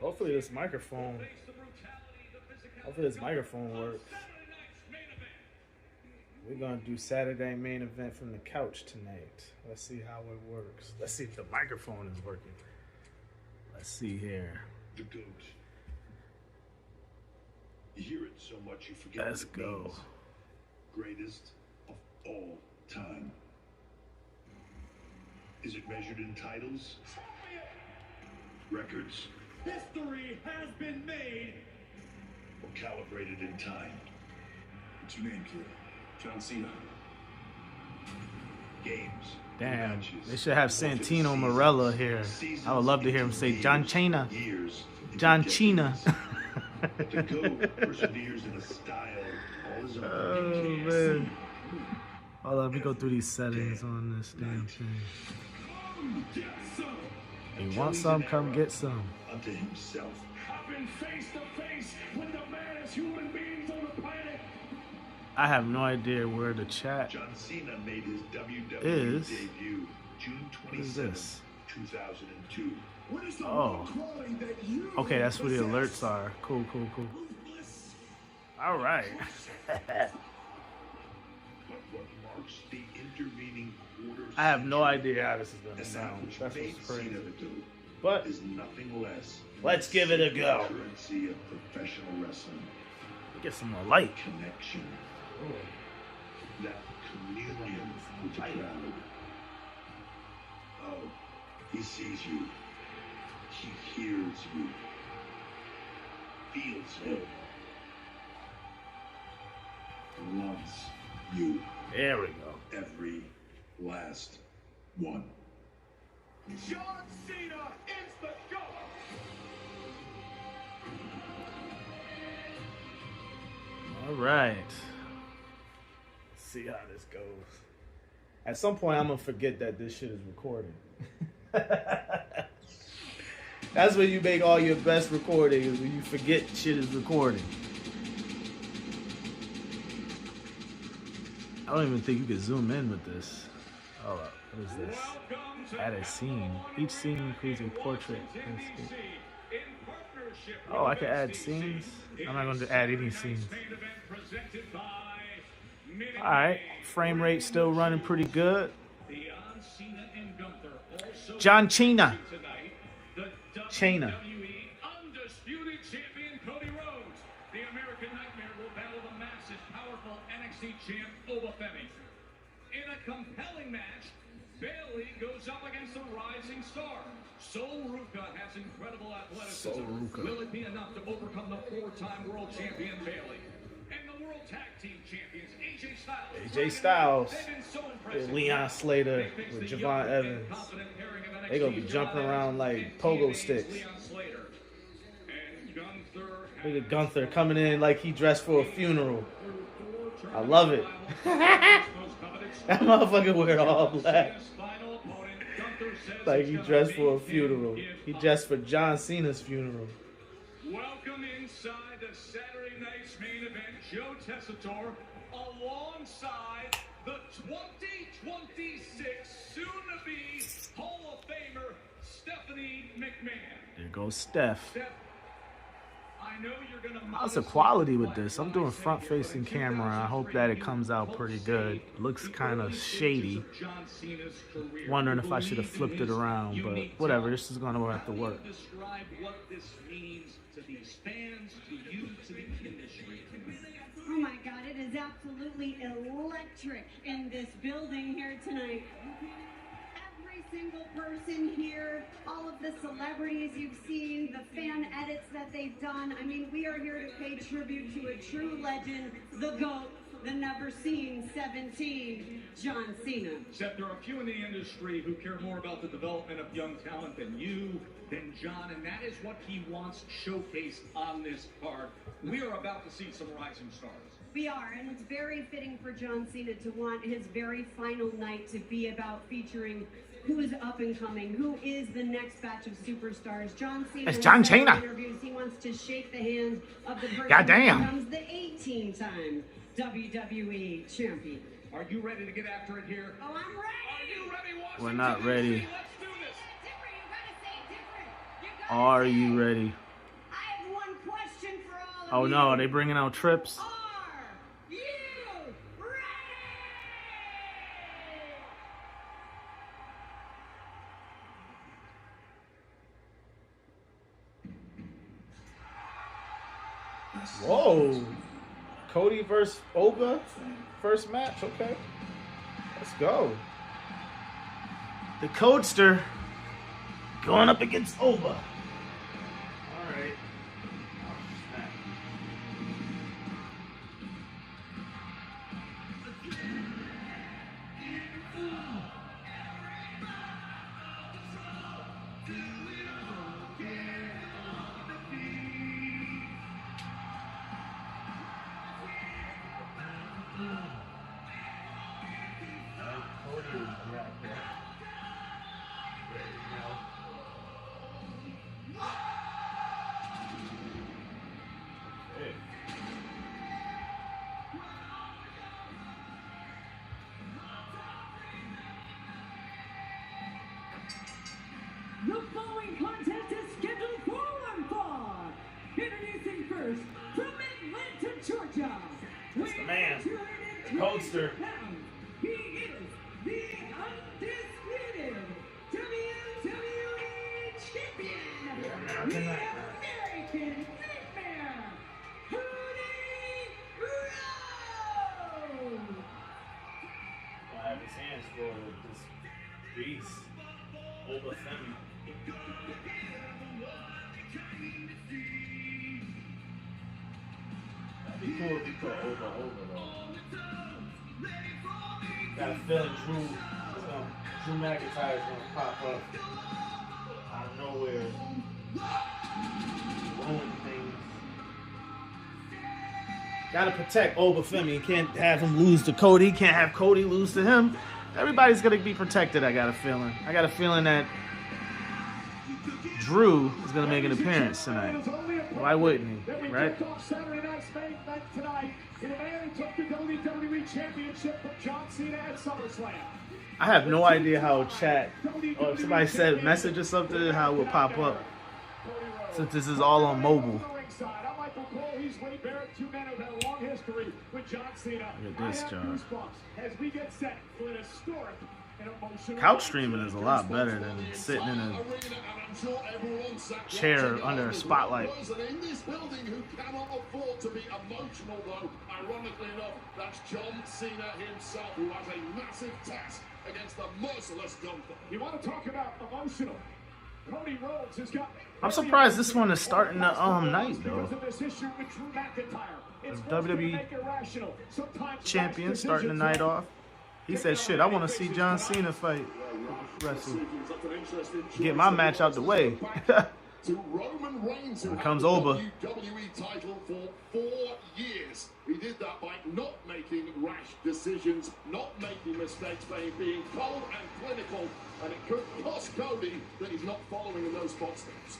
Hopefully this microphone. Hopefully this microphone works. We're gonna do Saturday main event from the couch tonight. Let's see how it works. Let's see if the microphone is working. Let's see here. The GOAT. You hear it so much you forget. Let's go. Means. Greatest of all time. Is it measured in titles? Records? History has been made. Or calibrated in time? What's your name, kid? John Cena. Games. Damn, matches, they should have Santino Marella here. I would love to hear him say John Cena. John Cena. The GOAT perseveres in a style all his own. Oh, man. Hold on, let me go through these settings on this damn thing. You want some? Come get some. Unto himself. I've been face to face with the baddest human beings on the planet. I have no idea where the chat John Cena made his WWE is. debut June 27th, 2002. Oh. Okay, that's where the alerts are. Cool, cool, cool. All right. But what marks the intervening quarter I have no century, idea how this is going to and that sound. which That's made what's crazy. Cena the GOAT But is nothing less let's give it a go. the currency of professional wrestling. Get some more light. Connection. That communion with the crowd. Oh, he sees you. He hears you. Feels you. Loves you. There we go. Every last one. John Cena is the GOAT. All right. Let's see how this goes. At some point, I'm going to forget that this shit is recording. That's when you make all your best recordings, when you forget shit is recording. I don't even think you can zoom in with this. Hold up. What is this? Add a scene. Each scene includes a portrait. Oh, I can add scenes? I'm not going to add any scenes. Alright. Frame rate still running pretty good. John Cena. Cena. Undisputed champion Cody Rhodes. The American Nightmare will battle the massive, powerful NXT champ Obafemi. In a compelling match, Bayley goes up against a rising star. Sol Ruca has incredible athleticism. Will it be enough to overcome the four-time world champion Bayley? And the world tag team champions AJ Styles. AJ Styles. They've been so With impressive. Leon Slater. With Javon Evans. They gonna be jumping around like pogo sticks. Look at Gunther coming in like he dressed for a funeral. I love it. That motherfucker wear all black. Like he dressed for a funeral. He dressed for John Cena's funeral. Welcome inside the Saturday night's main event, Joe Tessitore, alongside the 2026 soon-to-be Hall of Famer, Stephanie McMahon. There goes Steph. Steph, I know you're gonna. How's the quality with this? I'm doing front-facing camera. I hope that it comes out pretty good. Looks kind of shady. Wondering if I should have flipped it around, but whatever. This is gonna have to work. Describe what this means to these fans, to you, to the industry. Oh my God, it is absolutely electric in this building here tonight. Every single person here, all of the celebrities you've seen, the fan edits that they've done. I mean, we are here to pay tribute to a true legend, the GOAT, the never seen 17, John Cena. Except there are a few in the industry who care more about the development of young talent than you, than John, and that is what he wants showcased on this card. We are about to see some rising stars. We are, and it's very fitting for John Cena to want his very final night to be about featuring who is up and coming, who is the next batch of superstars. John Cena. It's John Cena. Interviews, he wants to shake the hand of the person Goddamn. who becomes the 18-time WWE champion. Are you ready to get after it here? Oh, I'm ready. Are you ready, Washington? We're not ready. Let's do this. Different, you gotta say different. You gotta Are say you ready? Oh no, are they bringing out Trips? Are you ready? Whoa. Cody versus Oba. First match, okay. Let's go. The Codester going up against Oba. Alright. The following contest is scheduled for one fall. Introducing first from Atlanta, Georgia. That's the man, the Codester. He is the undisputed WWE Champion, the American Nightmare, Cody Rhodes. I have his hands for this beast, Oba Femi. That'd be cool if you put Oba over though. Got a feeling Drew McIntyre's gonna pop up out of nowhere, ruin things. Gotta protect Oba Femi. Can't have him lose to Cody. Can't have Cody lose to him. Everybody's gonna be protected. I got a feeling. I got a feeling that Drew is gonna make an appearance tonight. Why wouldn't he? Right? Saturday night's main event tonight. The man who took the WWE Championship from John Cena at SummerSlam. I have no idea how chat or if somebody said message or something, how it would pop up. Since this is all on mobile. He's Wade Barrett, two men who've had a long history with John Cena. Look at this, John. As we get set for an historic and emotional Couch streaming is a lot better than sitting in a chair under a spotlight. In this building who cannot afford to be emotional, though. Ironically enough, that's John Cena himself, who has a massive task against the merciless Gunther. You want to talk about emotional? Cody Rhodes has got. I'm surprised this one is starting the night though. The WWE champion starting the night off. He said, "Shit, I want to see John Cena fight, wrestle, get my match out the way." To Roman Reigns, who Here had comes the Oba. WWE title for 4 years. He did that by not making rash decisions, not making mistakes, by being cold and clinical, and it could cost Cody that he's not following in those footsteps.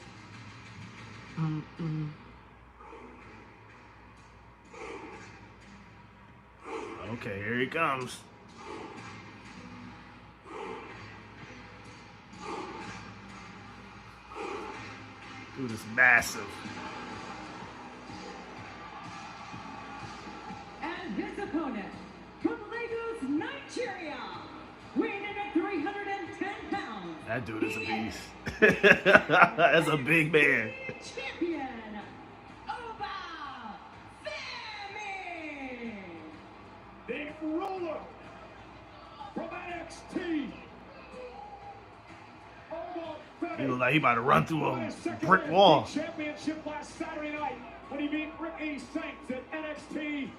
Okay, here he comes. Dude is massive. And his opponent, from Lagos, Nigeria, weighing in at 310 pounds. That dude is a beast. That's a big man. Champion, Oba Femi. The ruler from NXT. He look like he about to run through a brick wall. Championship last Saturday night when he beat Ricky Saints at NXT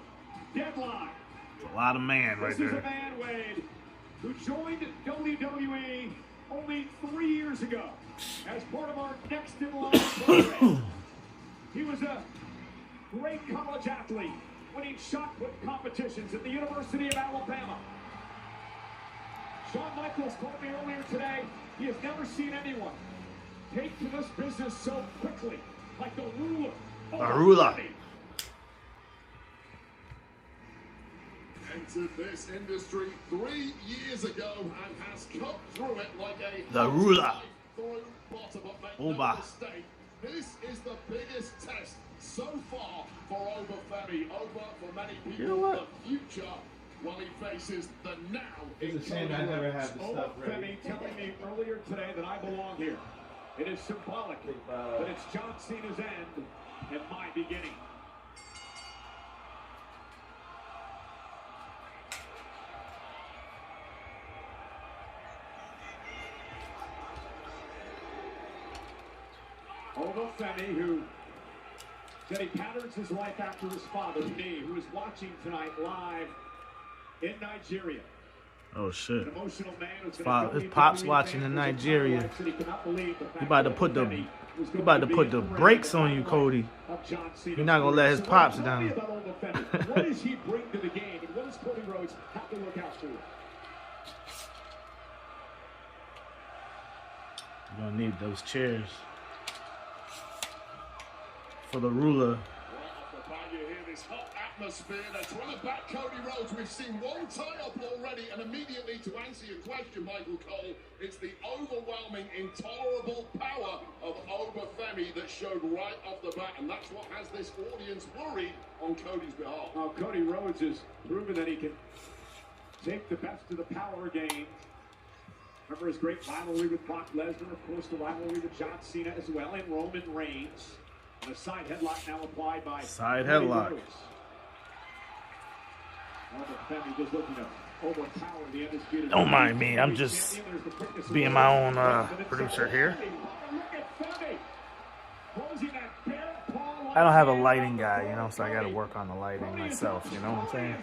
Deadline. It's a lot of man right This is a there. man, Wade, who joined WWE only 3 years ago as part of our Next in Line program. He was a great college athlete, winning shot put competitions at the University of Alabama. Shawn Michaels told me earlier today he has never seen anyone take to this business so quickly, like the ruler. The ruler. Entered this industry 3 years ago and has come through it like a The ruler. through bottom, but make Oba. no mistake, This is the biggest test so far for Obafemi. Over for many people, You know what? the future, while he faces the now. It's a shame I never have the stuff ready. Obafemi telling me earlier today that I belong here. It is symbolic that it's John Cena's end and my beginning. Obafemi, who said he patterns his life after his father, me, who is watching tonight live in Nigeria. Oh shit! An emotional man who's His pop's watching in Nigeria. He about to put the brakes on you, Cody. He's not gonna let his pops down. What does he bring to the game, and what does Cody Rhodes have to look out for? You're gonna need those chairs for the ruler. You hear this hot atmosphere. They're trying to back Cody Rhodes. We've seen one tie-up already, and immediately to answer your question, Michael Cole, it's the overwhelming, intolerable power of Obafemi that showed right off the bat, and that's what has this audience worried on Cody's behalf. Well, Cody Rhodes has proven that he can take the best of the power gains. Remember his great rivalry with Brock Lesnar, of course, the rivalry with John Cena as well, and Roman Reigns. And a side headlock now applied by side headlock. Obafemi just looking to overpower the undisputed. Don't mind me. I'm just being my own producer here. I don't have a lighting guy, you know, so I got to work on the lighting myself. You know what I'm saying?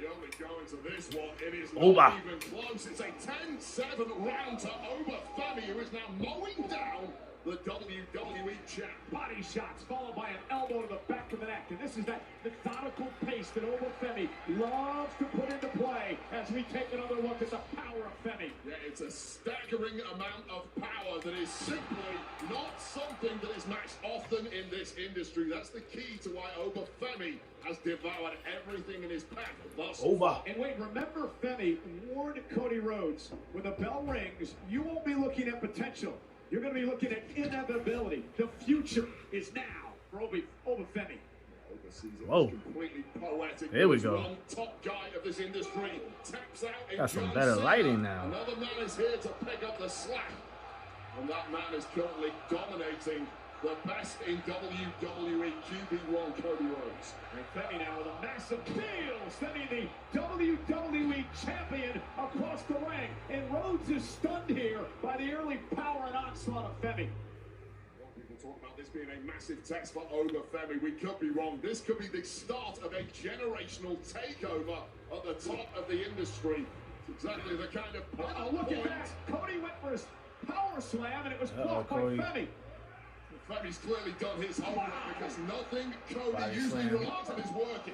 The only going to this one, it is Over. not even close. It's a 10-7 round to Obafemi, who is now mowing down the WWE champ. Body shots followed by an elbow to the back of the neck. And this is that methodical pace that Obafemi loves to put into play as we take another look at the power of Femi. Yeah, it's a staggering amount of power that is simply not something that is matched often in this industry. That's the key to why Obafemi has devoured everything in his path thus far. And wait, remember Femi warned Cody Rhodes, when the bell rings, you won't be looking at potential. You're going to be looking at inevitability. The future is now for Obafemi. Whoa. Completely poetic. There we go. One top guy of this industry taps out. Got some better lighting now. Another man is here to pick up the slack. And that man is currently dominating the best in WWE QB1 Cody Rhodes. And Femi now with a massive deal, sending the WWE champion across the ring. And Rhodes is stunned here by the early power and onslaught of Femi. People talk about this being a massive test for Obafemi. We could be wrong. This could be the start of a generational takeover at the top of the industry. It's exactly the kind of look at that. Cody went for his power slam, and it was blocked by Femi. Femi's clearly done his homework because nothing Cody usually relies on is working.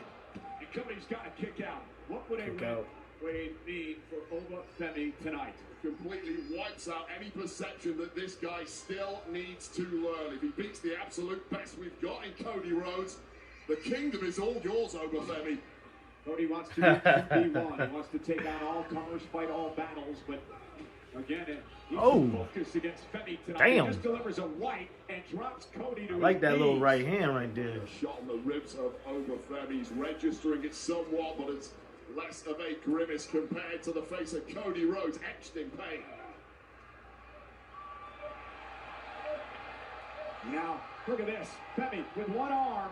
And Cody's got to kick out. What would a win mean for Obafemi tonight? Completely wipes out any perception that this guy still needs to learn. If he beats the absolute best we've got in Cody Rhodes, the kingdom is all yours, Obafemi. Cody wants to be QB1. He wants to take on all comers, fight all battles, but again, he's focused against Femi tonight. Damn. He just delivers a right and drops Cody to I like that his little knees. right hand right there. Shot on the ribs of Obafemi. He's registering it somewhat, but it's less of a grimace compared to the face of Cody Rhodes, etched in pain. Now, look at this. Femi with one arm.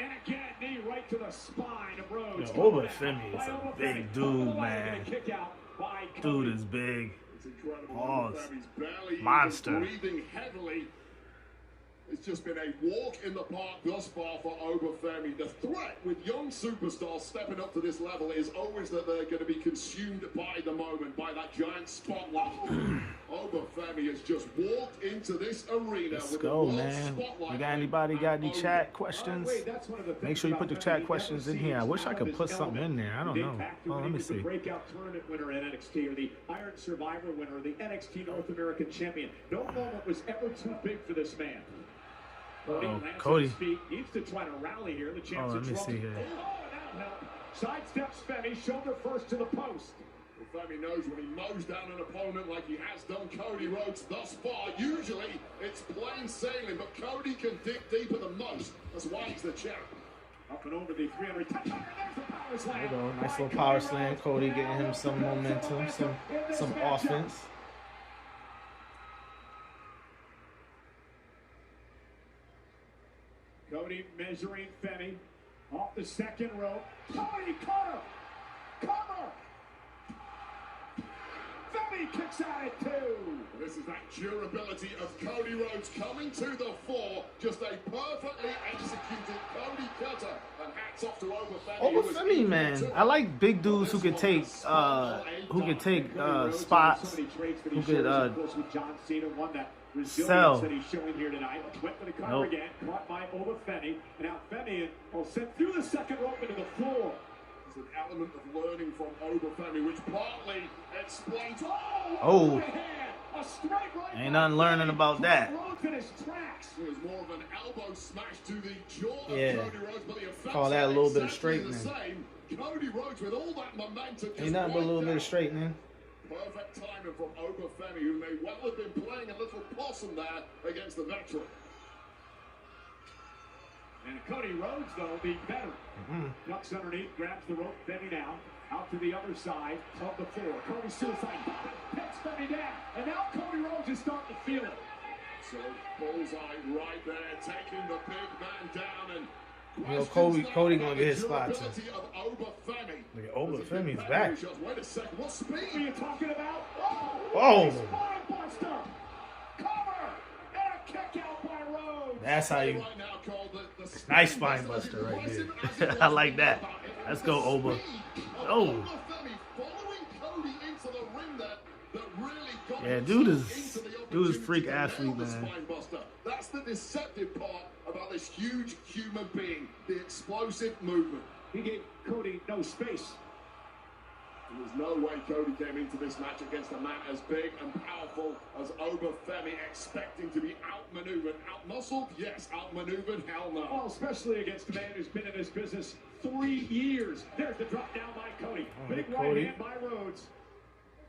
And again, knee right to the spine of Rhodes. Obafemi is a big dude, man. Dude is big. It's incredible. Pause. Obafemi's barely Monster. even breathing heavily. It's just been a walk in the park thus far for Obafemi. The threat with young superstars stepping up to this level is always that they're going to be consumed by the moment, by that giant spotlight. Obafemi has just walked into this arena. Let's with go, the man. spotlight. You got anybody got any chat questions? Make sure you put the chat questions in here. I wish I could put something in there. I don't know. Oh, let me see. The breakout tournament winner in NXT, or the Iron Survivor winner, or the NXT North American champion. No moment was ever too big for this man. Cody. Needs to try to rally here. The chance let me see here. Sidesteps Femi, shoulder first to the post. Well, Femi knows when he mows down an opponent like he has done Cody Rhodes thus far, usually it's plain sailing, but Cody can dig deeper than most. That's why he's the champ. Up and over the 300. There's the power slam. There you go. Nice little power slam. Cody getting him some momentum, some offense. Cody measuring Femi off the second rope. Cody cutter! Cover! Femi kicks out at 2. This is that durability of Cody Rhodes coming to the fore. Just a perfectly executed Cody cutter. And hats off to Femi. Femi, man. I like big dudes who could take spots, who could sell. That he's showing here tonight. Went for the cover again, caught by Femi. And now Femi will sent through the second rope into the floor. An element of learning from Femi, which partly explains. Oh, a straight right ain't nothing learning about that. It was more of an elbow smash to the jaw Yeah. of Cody Rhodes, but the effects Call that a little bit of exactly the straightening. same. Cody Rhodes with all that momentum. Ain't nothing but a little bit of straightening. Perfect timing from Femi, who may well have been playing a little possum there against the veteran. And Cody Rhodes, though, the veteran. Ducks underneath, grabs the rope, Femi now. Out to the other side of the floor. Cody suicide, picks Femi down. And now Cody Rhodes is starting to feel it. So, bullseye right there, taking the big man down. And you know, Cody gonna get his spot too. Look at Femi's back. Wait a second, what speed are you talking about? Oh! Spinebuster! Cover! And a kick out by Rhodes! That's how you... Nice spine buster right there. I like that. Let's go, Oba. Oh. Yeah, dude is freak athlete, man. That's the deceptive part about this huge human being, the explosive movement. He gave Cody no space. There's no way Cody came into this match against a man as big and powerful as Femi, expecting to be outmaneuvered. Outmuscled? Yes. Outmaneuvered? Hell no. Oh, especially against a man who's been in this business 3 years. There's the drop down by Cody. Big right hand by Rhodes.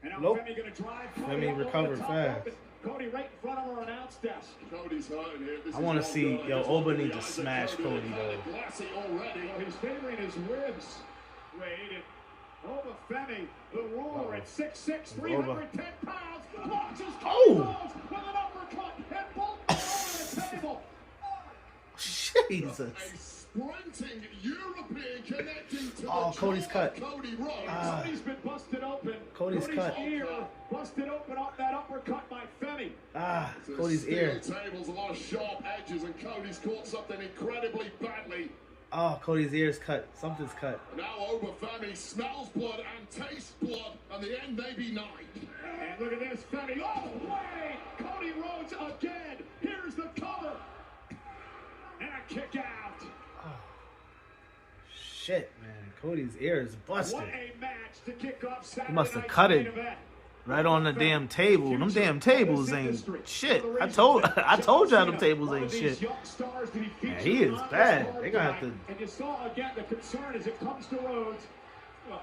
And now Femi going to drive. Femi recovered fast. Cody right in front of our announce desk. Cody's hurting here. I want to see, Oba needs to smash Cody, though. Well, he's favoring his ribs. Wade. Femi, the ruler at 6'6", 310 pounds, launches Cody Rhodes with an uppercut and both over the table. Jesus. A sprinting European connecting to Cody's cut. Cody Rhodes. Cody's been busted open. Cody's cut. Ear busted open off that uppercut by Femi. Cody's ear. Tables, a lot of sharp edges, and Cody's caught something incredibly badly. Cody's ear's cut. Something's cut. Now Femi smells blood and tastes blood, and the end may be nigh. And look at this, Femi. Oh, wait! Cody Rhodes again. Here's the cover. And a kick out. Shit, man. Cody's ear is busted. What a match to kick off Saturday He must have night's cut main it event. right on the damn table. Them damn tables ain't shit. I told y'all them tables ain't shit. Man, he is bad. They gonna have to. And you saw again the concern as it comes to Rhodes.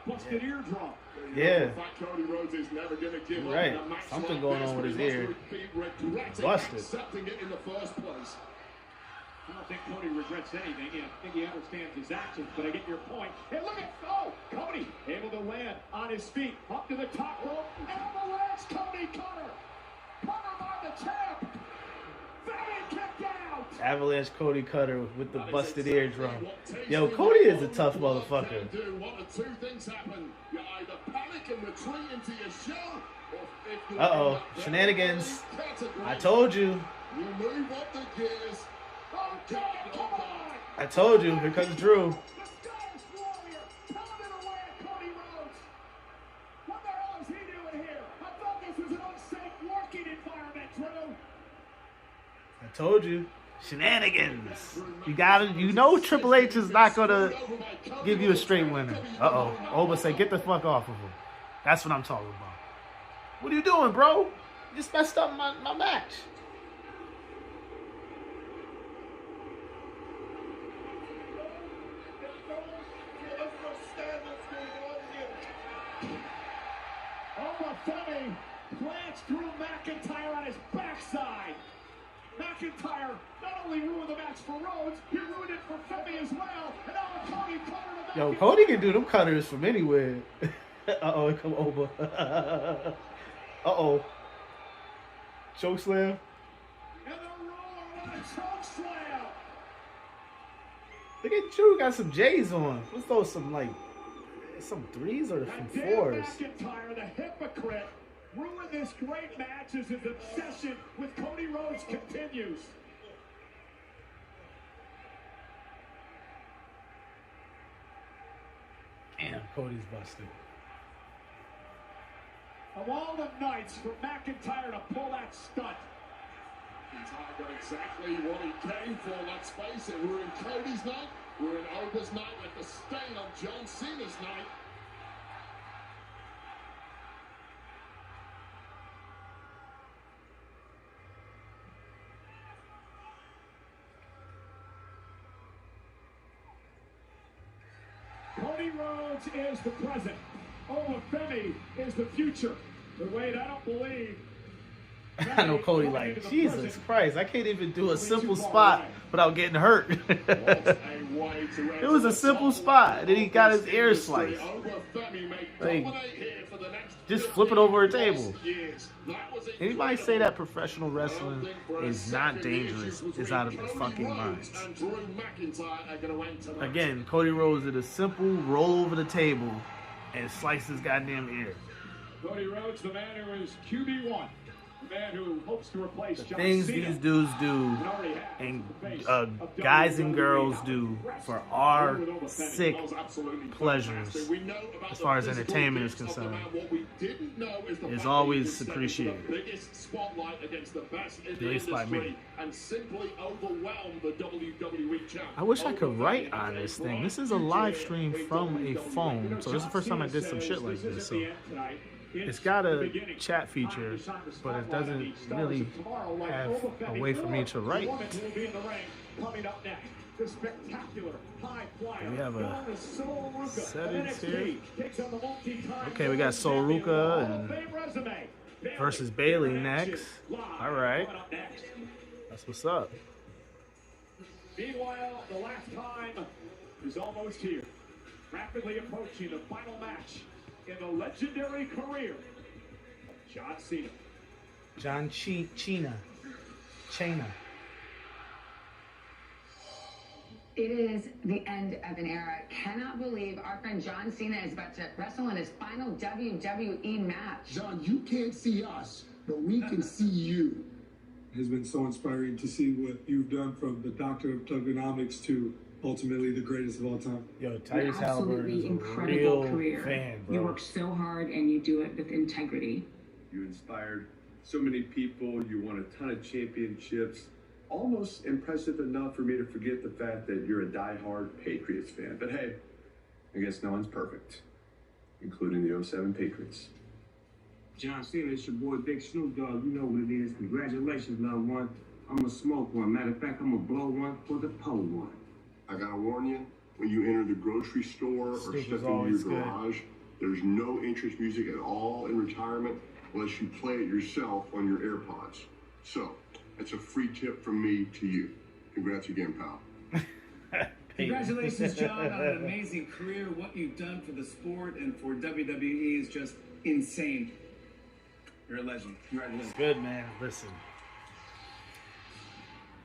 Busted eardrum. Yeah. Cody Rhodes is never gonna give right. up. Something going on with his ear. Busted. Accepting it in the first place. I don't think Cody regrets anything. I think he understands his actions, but I get your point. Hey, look at Cody able to land on his feet, up to the top rope, avalanche Cody cutter. Cover by the champ. Femi kicked out. Avalanche Cody cutter with the busted eardrum. Yo, Cody is a tough motherfucker. One of two things happen. You either panic and retreat into your shell, or Uh-oh. Shenanigans. I told you. You move up the gears. Oh, God, come on. I told you. Here comes Drew. The Scottish Warrior pounding away at Cody Rhodes. What the hell is he doing here? I thought this was an unsafe working environment, Drew. I told you. Shenanigans. You know Triple H is not gonna give you a straight winner. Oba say, get the fuck off of him. That's what I'm talking about. What are you doing, bro? You just messed up my match. Femi plants Drew McIntyre on his backside. McIntyre not only ruined the match for Rhodes, he ruined it for Femi as well. And now Cody covered him. Yo, Cody can do them cutters from anywhere. Uh-oh, it come over. Uh-oh. Choke slam. And the roller on a choke slam. Look at Drew, got some J's on. Let's throw some threes or some fours. McIntyre, the hypocrite, ruined this great match as his obsession with Cody Rhodes continues. Damn, Cody's busted. Of all the nights for McIntyre to pull that stunt. McIntyre got exactly what he came for. Let's face it, we're in Cody's night, we're in Ober's night, at the stain on John Cena's night. Cody Rhodes is the present. Femi is the future. But wait, I don't believe. I know Cody like, Jesus Christ, I can't even do a simple spot without getting hurt. It was a simple spot, and then he got his ear sliced. Like, just flip it over a table. Anybody say that professional wrestling is not dangerous is out of their fucking minds. Again, Cody Rhodes did a simple roll over the table and slice his goddamn ear. Cody Rhodes, the man who is QB1. The man who hopes to replace John Things Cena. these dudes do and guys and girls do for our sick pleasures as far as entertainment is concerned is always appreciated, at least by me. I wish I could write on this thing. This is a live stream from a phone, so this is the first time I did some shit like this. So it's got a chat feature, but it doesn't really have a way for me to write. We have a settings here. Okay, we got Sol Ruka and versus Bailey next. All right, that's what's up. Meanwhile, the last time is almost here. Rapidly approaching the final match in the legendary career of John Cena. John Cena. It is the end of an era. Cannot believe our friend John Cena is about to wrestle in his final WWE match. John, you can't see us, but we can see you. It has been so inspiring to see what you've done from the doctor of Thugonomics to ultimately the greatest of all time. Yo, Tyrese Halliburton is a incredible real career. fan, bro. You work so hard and you do it with integrity. You inspired so many people. You won a ton of championships. Almost impressive enough for me to forget the fact that you're a diehard Patriots fan. But hey, I guess no one's perfect, including the 07 Patriots. John Cena, it's your boy Big Snoop Dogg. You know what it is. Congratulations, loved one. I'm gonna smoke one. Matter of fact, I'm gonna blow one for the pole one. I gotta warn you, when you enter the grocery store or Snoop step is into always your good. garage, there's no entrance music at all in retirement unless you play it yourself on your AirPods. So, that's a free tip from me to you. Congrats again, pal. Congratulations, John, on an amazing career. What you've done for the sport and for WWE is just insane. You're a legend. Congratulations. Good, man. Listen,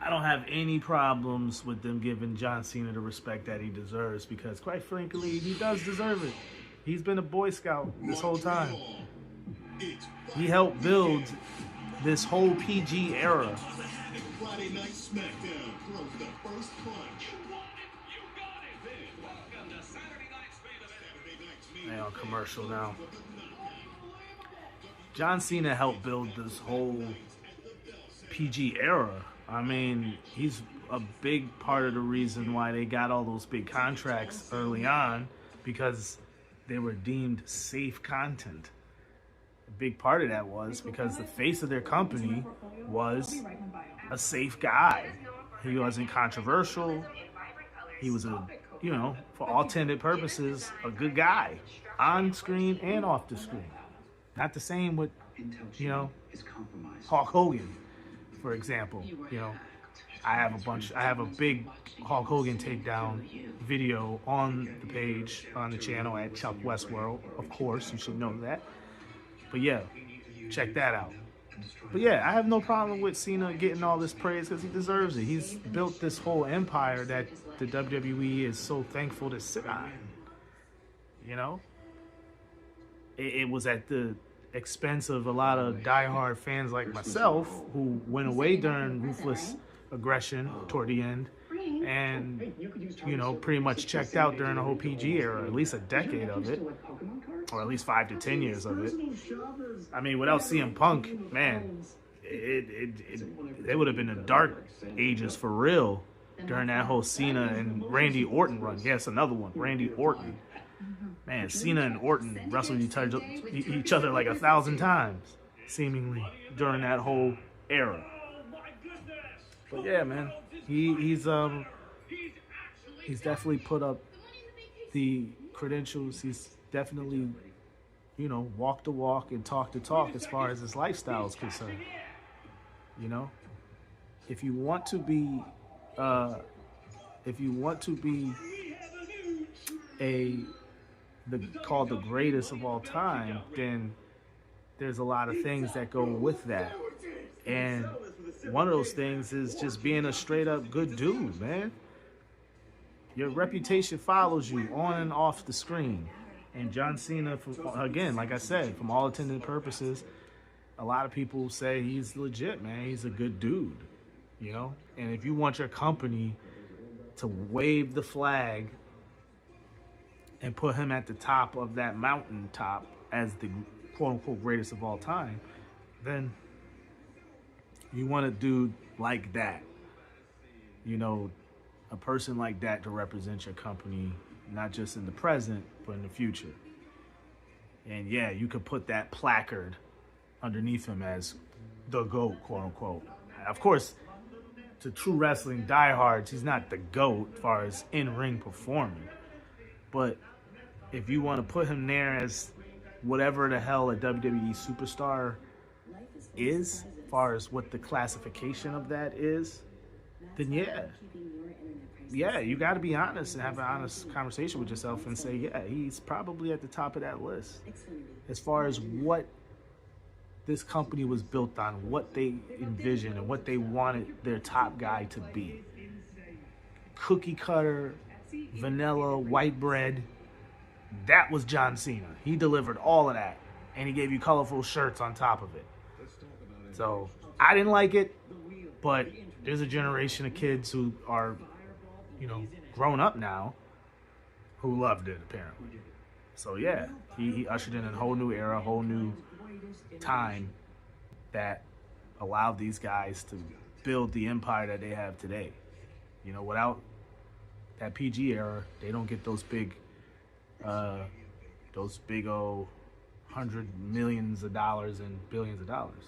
I don't have any problems with them giving John Cena the respect that he deserves because, quite frankly, he does deserve it. He's been a Boy Scout this whole time. He helped build this whole PG era. Friday Night SmackDown throws the first punch. They on commercial now. John Cena helped build this whole PG era. I mean, he's a big part of the reason why they got all those big contracts early on because they were deemed safe content. A big part of that was because the face of their company was a safe guy. He wasn't controversial. He was a, you know, for all intended purposes, a good guy on screen and off the screen. Not the same with, you know, Hulk Hogan, for example. You know, I have a big Hulk Hogan takedown video on the page, on the channel at Chuck Westworld. Of course, you should know that. But yeah, check that out. But yeah, I have no problem with Cena getting all this praise because he deserves it. He's built this whole empire that the WWE is so thankful to sit on. You know? It was at the expense of a lot of diehard fans like myself who went away during Ruthless Aggression toward the end and, you know, pretty much checked out during the whole PG era, at least a decade of it, or at least 5 to 10 years of it. I mean, without CM Punk, man, they would have been in dark ages for real during that whole Cena and Randy Orton run. Yes, another one, Randy Orton. Man, Cena and Orton wrestled each other like 1,000 times, seemingly, during that whole era. But yeah, man, he's definitely put up the credentials. He's definitely, you know, walked the walk and talked the talk as far as his lifestyle is concerned. You know, if you want to be called the greatest of all time, then there's a lot of things that go with that. And one of those things is just being a straight up good dude, man. Your reputation follows you on and off the screen. And John Cena, again, like I said, from all intended purposes, a lot of people say he's legit, man. He's a good dude, you know? And if you want your company to wave the flag and put him at the top of that mountaintop as the quote-unquote greatest of all time, then you want a dude like that. You know, a person like that to represent your company, not just in the present, but in the future. And yeah, you could put that placard underneath him as the GOAT, quote-unquote. Of course, to true wrestling diehards, he's not the GOAT as far as in-ring performing. But if you want to put him there as whatever the hell a WWE superstar is, as far as what the classification of that is, then yeah, you got to be honest and have an honest conversation with yourself and say, yeah, he's probably at the top of that list. As far as what this company was built on, what they envisioned and what they wanted their top guy to be. Cookie cutter, vanilla, white bread. That was John Cena. He delivered all of that. And he gave you colorful shirts on top of it. So, I didn't like it, but there's a generation of kids who are, you know, grown up now who loved it, apparently. So, yeah, he ushered in a whole new era, a whole new time that allowed these guys to build the empire that they have today. You know, without that PG era, they don't get those big old $100 million and billions of dollars.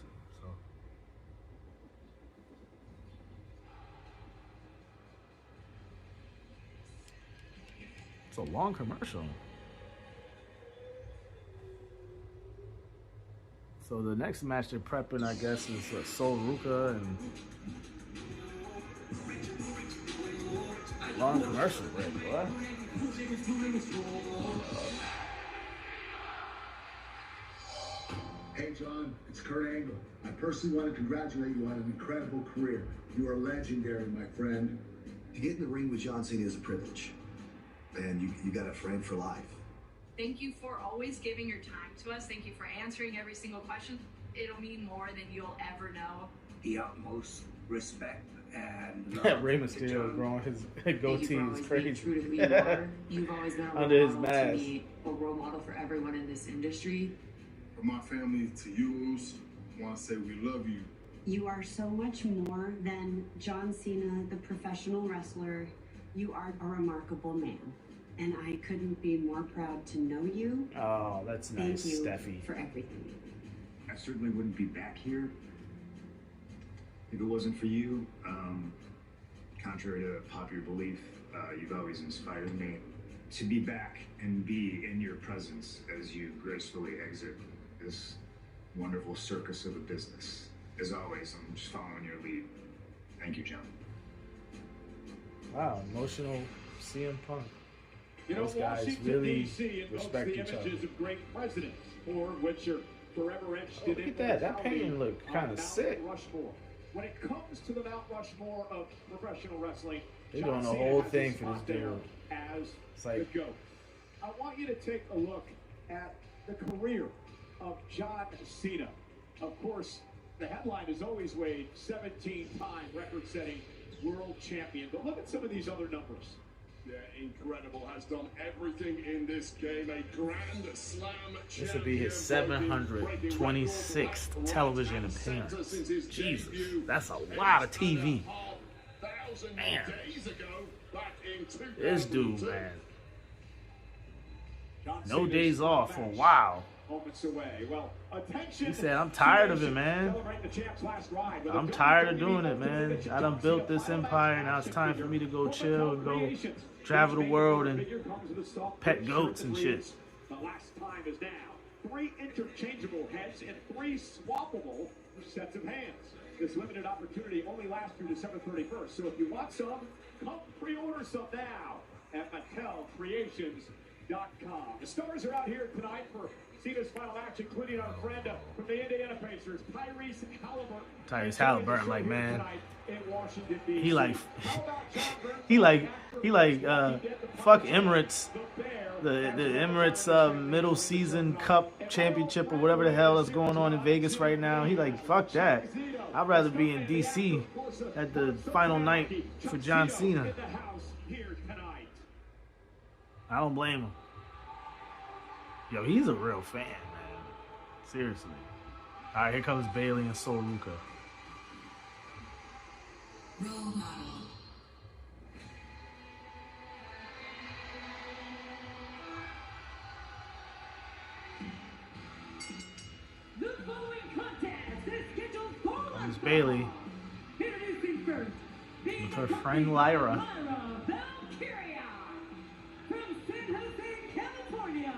So it's a long commercial. So the next match they're prepping, I guess, is Sol Ruka and long commercial break, what? Hey John, it's Kurt Angle. I personally want to congratulate you on an incredible career. You are legendary, my friend. To get in the ring with John Cena is a privilege. And you got a friend for life. Thank you for always giving your time to us. Thank you for answering every single question. It'll mean more than you'll ever know. The utmost respect and Rey Mysterio growing his goatee is crazy. True to who you are. You've always been a role Under his model mask. to me, a role model for everyone in this industry. From my family to yours, I want to say we love you. You are so much more than John Cena, the professional wrestler. You are a remarkable man. And I couldn't be more proud to know you. Oh, that's nice, Thank you Steffi. for everything. I certainly wouldn't be back here if it wasn't for you. Contrary to popular belief, you've always inspired me to be back and be in your presence as you gracefully exit this wonderful circus of a business. As always, I'm just following your lead. Thank you, John. Wow, emotional CM Punk. You know, Those guys Washington, really D.C. respect invokes each the other. images of great presidents, for which are forever etched Oh, in look at that. That painting looked kind of Mount sick. Rushmore. When it comes to the Mount Rushmore of professional wrestling, They're John doing a Cena whole has thing his for this spot there dude. as It's like- the GOAT. I want you to take a look at the career of John Cena. Of course, the headline is always Wade, 17-time record-setting world champion. But look at some of these other numbers. Yeah, incredible. Has done everything in this game. A grand slam. This would be his 726th television appearance. Jesus, that's a lot of TV. Man, this dude, man. No days off for a while. Moments away. Well, attention. He said, I'm tired of it, man. I'm tired of doing it, man. I done built this empire, now it's time for me to go chill and go travel the world and pet goats and shit. The last time is now. 3 interchangeable heads and 3 swappable sets of hands. This limited opportunity only lasts through December 31st. So if you want some, come pre-order some now at MattelCreations.com. The stars are out here tonight for Cena's final match, including our friend from the Indiana Pacers, Tyrese Halliburton. Tyrese Halliburton, like, man, he like fuck Emirates, the Emirates middle season cup championship or whatever the hell is going on in Vegas right now. He like, fuck that. I'd rather be in DC at the final night for John Cena. I don't blame him. Yo, he's a real fan, man. Seriously. All right, here comes Bailey and Sol Luca. Role model. The following contest is scheduled for one Comes Bailey Introducing first, with her friend Lyra. Valkyria. From San Jose, California,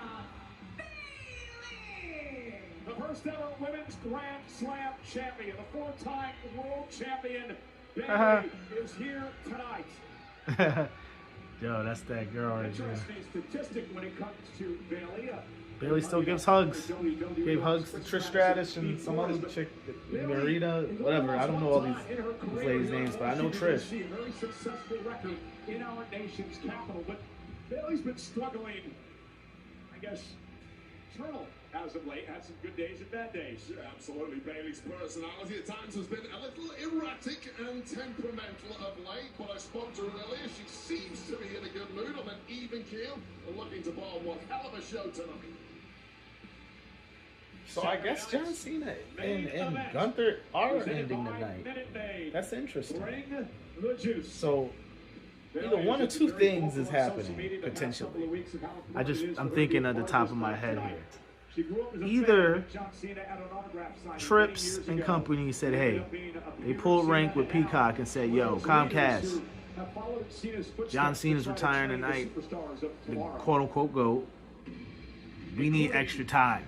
Bailey. The first ever women's Grand Slam champion, the 4-time world champion, Bailey is here tonight. Yo, that's that girl right there. Interesting statistic when it comes to Bailey. Bailey still gives hugs. Gave hugs to Trish Stratus and some other chick, Marita, whatever. I don't know all these ladies' names, but I know Trish. A very successful record in our nation's capital, but Bailey's been struggling, I guess, eternal as of late. Had some good days and bad days. Yeah, absolutely. Bailey's personality at times has been a little erratic and temperamental of late, but I spoke to her earlier. She seems to be in a good mood, on an even keel, and looking to put on one hell of a show tonight. So I guess John Cena and Gunther are ending the night. That's interesting. So either one or two things is happening potentially. I'm thinking at the top of my head here. Either Trips and company said, hey, they pulled rank with Peacock and said, yo, Comcast, John Cena's retiring tonight, the quote-unquote GOAT. We need extra time.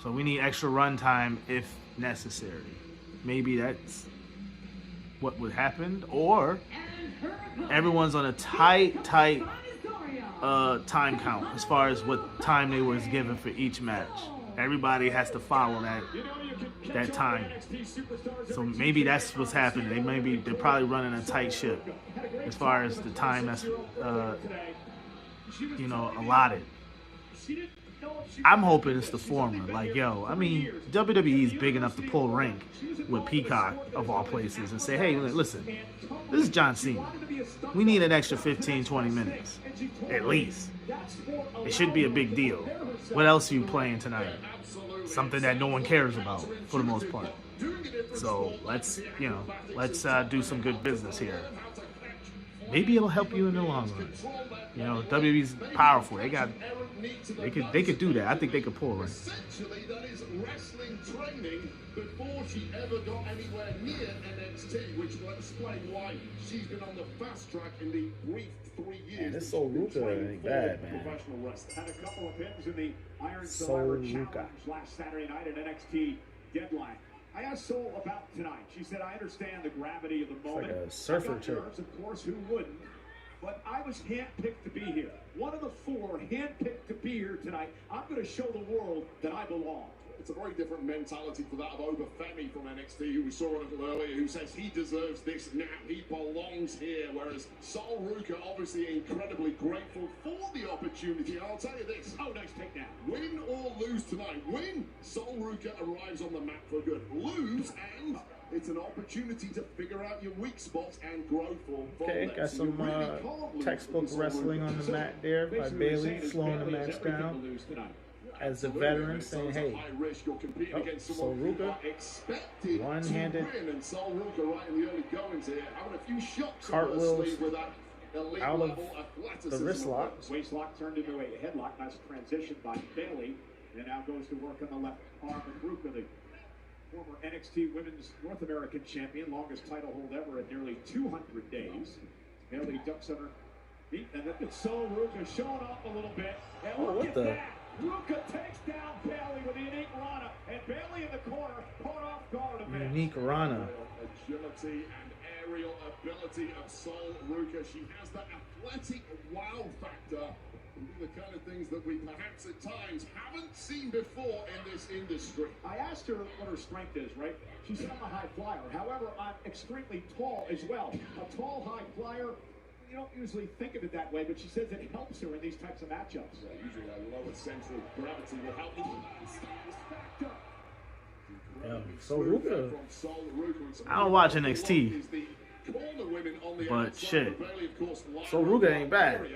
So we need extra run time if necessary. Maybe that's what would happen. Or everyone's on a tight time count as far as what time they was given for each match. Everybody has to follow that time. So maybe that's what's happening. They're probably running a tight ship as far as the time that's allotted. I'm hoping it's the former. Like, yo, I mean, WWE is big enough to pull rank with Peacock, of all places, and say, hey, listen, this is John Cena. We need an extra 15, 20 minutes, at least. It should be a big deal. What else are you playing tonight? Something that no one cares about, for the most part. So let's do some good business here. maybe it'll help you in the long run. You know, WWE's powerful. They could do that. I think they could pull right. Essentially, that is wrestling training before she ever got anywhere near NXT, which will explain why she's been on the fast track in the brief 3 years. Man, this Sol Ruca ain't bad, man. Professional wrestling. Had a couple of pins in the Iron Sol Survivor Ruca. Challenge last Saturday night at NXT Deadline. I asked Sol about tonight. She said, "I understand the gravity of the moment. Like a surfer I got chick. nerves, of course, who wouldn't? But I was handpicked to be here. One of the 4 handpicked to be here tonight. I'm going to show the world that I belong." It's a very different mentality for that of Obafemi from NXT, who we saw a little earlier, who says he deserves this now, he belongs here, whereas Sol Ruca obviously incredibly grateful for the opportunity. And I'll tell you this, Oh, nice takedown. win or lose tonight, win, Sol Ruca arrives on the map for good. Lose, and it's an opportunity to figure out your weak spots and grow from Okay, them. got So you some really can't lose textbook with Sol wrestling Ruca. on the So mat there by Basically, what you're Bailey, saying is slowing the Bailey has match everything down. to lose tonight. As the Absolutely, veteran and saying, it's a hey, high risk. You're competing oh, against Sol someone who Ruca, are expected one-handed to win, and Sol Ruca right in the early goings here, having a few shots cartwheels up her sleeve with that elite out of level athleticism. the wrist lock. Waist lock turned into a headlock. Nice transition by Bailey. And now goes to work on the left arm of Ruca, the former NXT Women's North American Champion, longest title hold ever at nearly 200 days. Bailey ducks on her feet, and then it's Sol Ruca showing off a little bit. And Oh, look what at the? that! Ruca takes down Bailey with the unique Rana, and Bailey in the corner caught off guard a bit. Unique Rana. Agility and aerial ability of Sol Ruca. She has that athletic wow factor. The kind of things that we perhaps at times haven't seen before in this industry. I asked her what her strength is, right? She said I'm a high flyer. However, I'm extremely tall as well. A tall high flyer, you don't usually think of it that way, but she says it helps her in these types of matchups. Usually a lower central gravity will help you. Yeah, Sol Ruca. From Sol Ruca, and some I don't watch NXT, is the corner women on the but outside. shit, Bailey, of course, Sol Ruca ain't bad.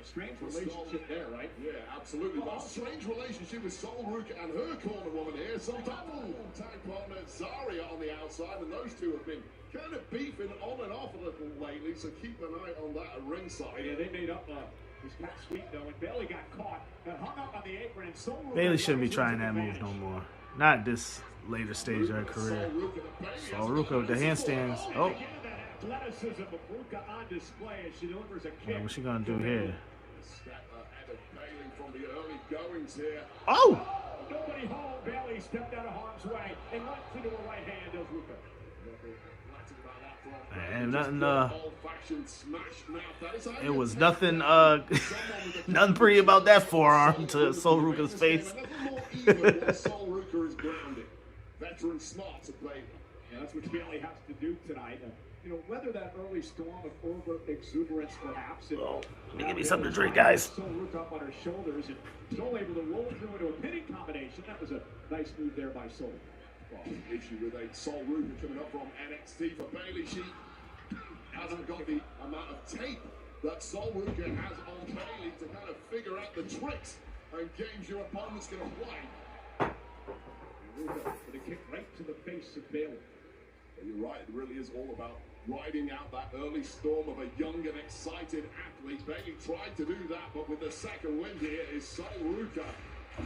Strange relationship there, right? Yeah, absolutely. But a strange relationship with Sol Ruca and her corner woman here. Some double tag partner Zarya on the outside, and those two have been kind of beefing on and off a little lately, so keep an eye on that at ringside. Yeah, they made up this past week, though, and Bailey got caught, got hung up on the apron, and Sol Ruca Bailey shouldn't be trying that move no more. Not this later stage of her career. Sol Ruca with the handstands. Oh, Athleticism of Ruca on display as she delivers a well, kick. what's she gonna do here? Step ahead of Bailey from the early goings here. Oh! Nobody home. Bailey stepped out of harm's way and went to her right hand. Does Ruca. Man, nothing. Old-fashioned smash mouth. That is how It you was take nothing. someone with a Nothing pretty about that forearm to Sol Ruca's face. Nothing more even when Sol Ruca is grounded. Veteran smart to Bailey. Yeah, that's what Bailey has to do tonight. You know, weather that early storm of over exuberance, perhaps. And Oh, let me give me something to drink, guys. Sol Ruca up on her shoulders and Sol able to roll through into a pinning combination. That was a nice move there by Sol. Well, issue with a Sol Ruca coming up from NXT for Bailey. She hasn't got the amount of tape that Sol Ruca has on Bailey to kind of figure out the tricks and games your opponent's going to play. Ruca with a kick right to the face of Bailey. You're right, it really is all about riding out that early storm of a young and excited athlete. Bailey tried to do that, but with the second win here is Sol Ruca,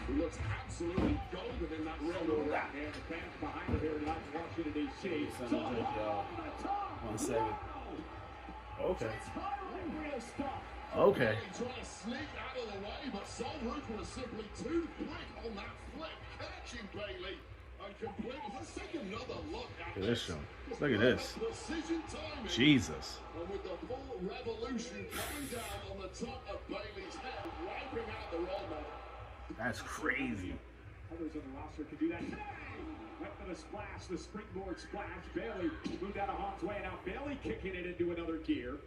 who looks absolutely golden in that ring. And the fans behind her here tonight in Washington, D.C. One second. Okay. Real stuff. Okay. Trying to sneak out of the way, but Sol Ruca was simply too quick on that flip, catching Bailey. Let's take another look at Look at this show. Look at this. precision timing. Jesus. And with the full revolution coming down on the top of Bailey's head, wiping out the roll model. That's crazy. Others on the roster can do that. Went for the splash, the springboard splash. Bailey moved out of harm's way. Now Bailey kicking it into another gear.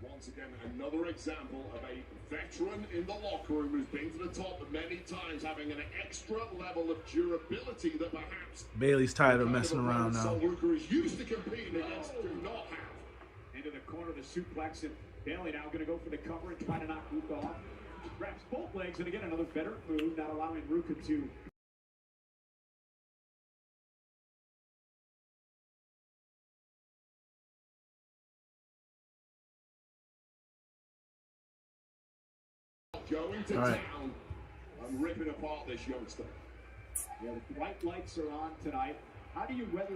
Once again, another example of a veteran in the locker room who's been to the top many times, having an extra level of durability that perhaps Bailey's tired of messing around now. Sol Ruca is used to competing against do not have. Into the corner, the suplex, and Bailey now going to go for the cover and try to knock Ruca off. Grabs both legs, and again, another better move, not allowing Ruca to going to town and ripping apart this youngster. Yeah, the bright lights are on tonight. How do you weather?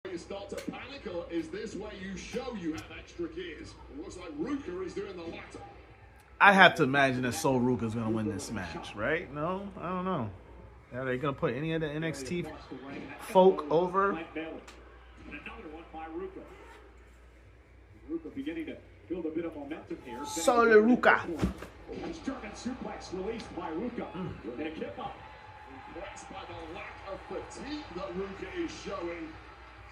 You start to panic, or is this where you show you have extra gears? It looks like Ruka is doing the latter. I have to imagine that Sol Ruka's going to win this match, right? No? I don't know. Are they going to put any of the NXT folk over? And another one by Ruka. Ruka beginning to build a bit of momentum here. Sol Ruka. German suplex released by Ruka. And a kick up. Impressed by the lack of fatigue that Ruka is showing.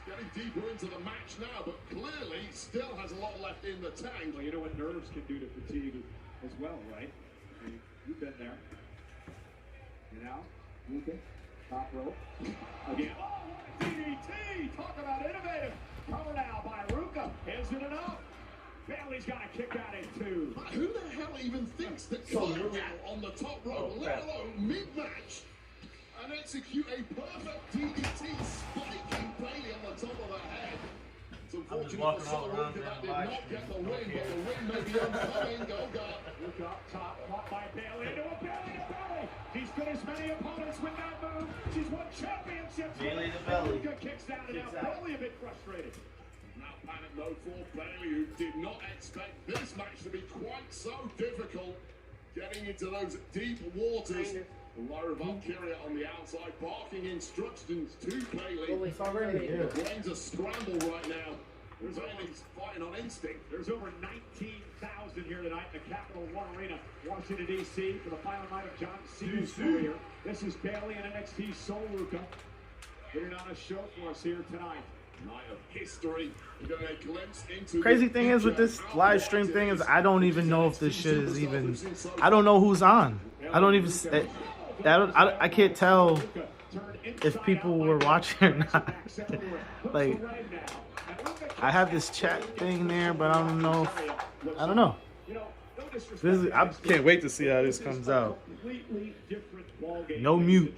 Getting deeper into the match now, but clearly still has a lot left in the tank. Well, you know what nerves can do to fatigue as well, right? You've been there. You know, Ruka, top rope. Again. Oh, what a DDT! Talk about innovative. Cover now by Ruka. Is it enough? Bailey's got a kick out at 2. Who the hell even thinks that climb out on the top rope, let alone mid-match, and execute a perfect DDT, spiking Bailey on the top of her head? It's unfortunate for Sol Ruka that did not get the win, but the win may be oncoming. Go, God. Ruka up top, caught by Bailey into a belly to belly. She's finished many opponents with that move. She's won championships. Bailey to belly. Ruka kicks down and now Bailey a bit frustrated. Now panic mode for Bailey, who did not expect this match to be quite so difficult. Getting into those deep waters. Laura Valkyria on the outside, barking instructions to Bailey. Oh, it's already here. The brains are scrambled right now. Bailey's fighting on instinct. There's over 19,000 here tonight in the Capital One Arena, Washington, D.C. for the final night of John Cena's career. This is Bailey and NXT Sol Ruka putting on a show for us here tonight. Night of history. We're going to glimpse into Crazy thing is with this live stream thing is I don't even know if this shit is even. I don't know who's on. I don't even. I can't tell if people were watching or not. Like, I have this chat thing there, but I don't know. I don't know. I can't wait to see how this comes out. No mute.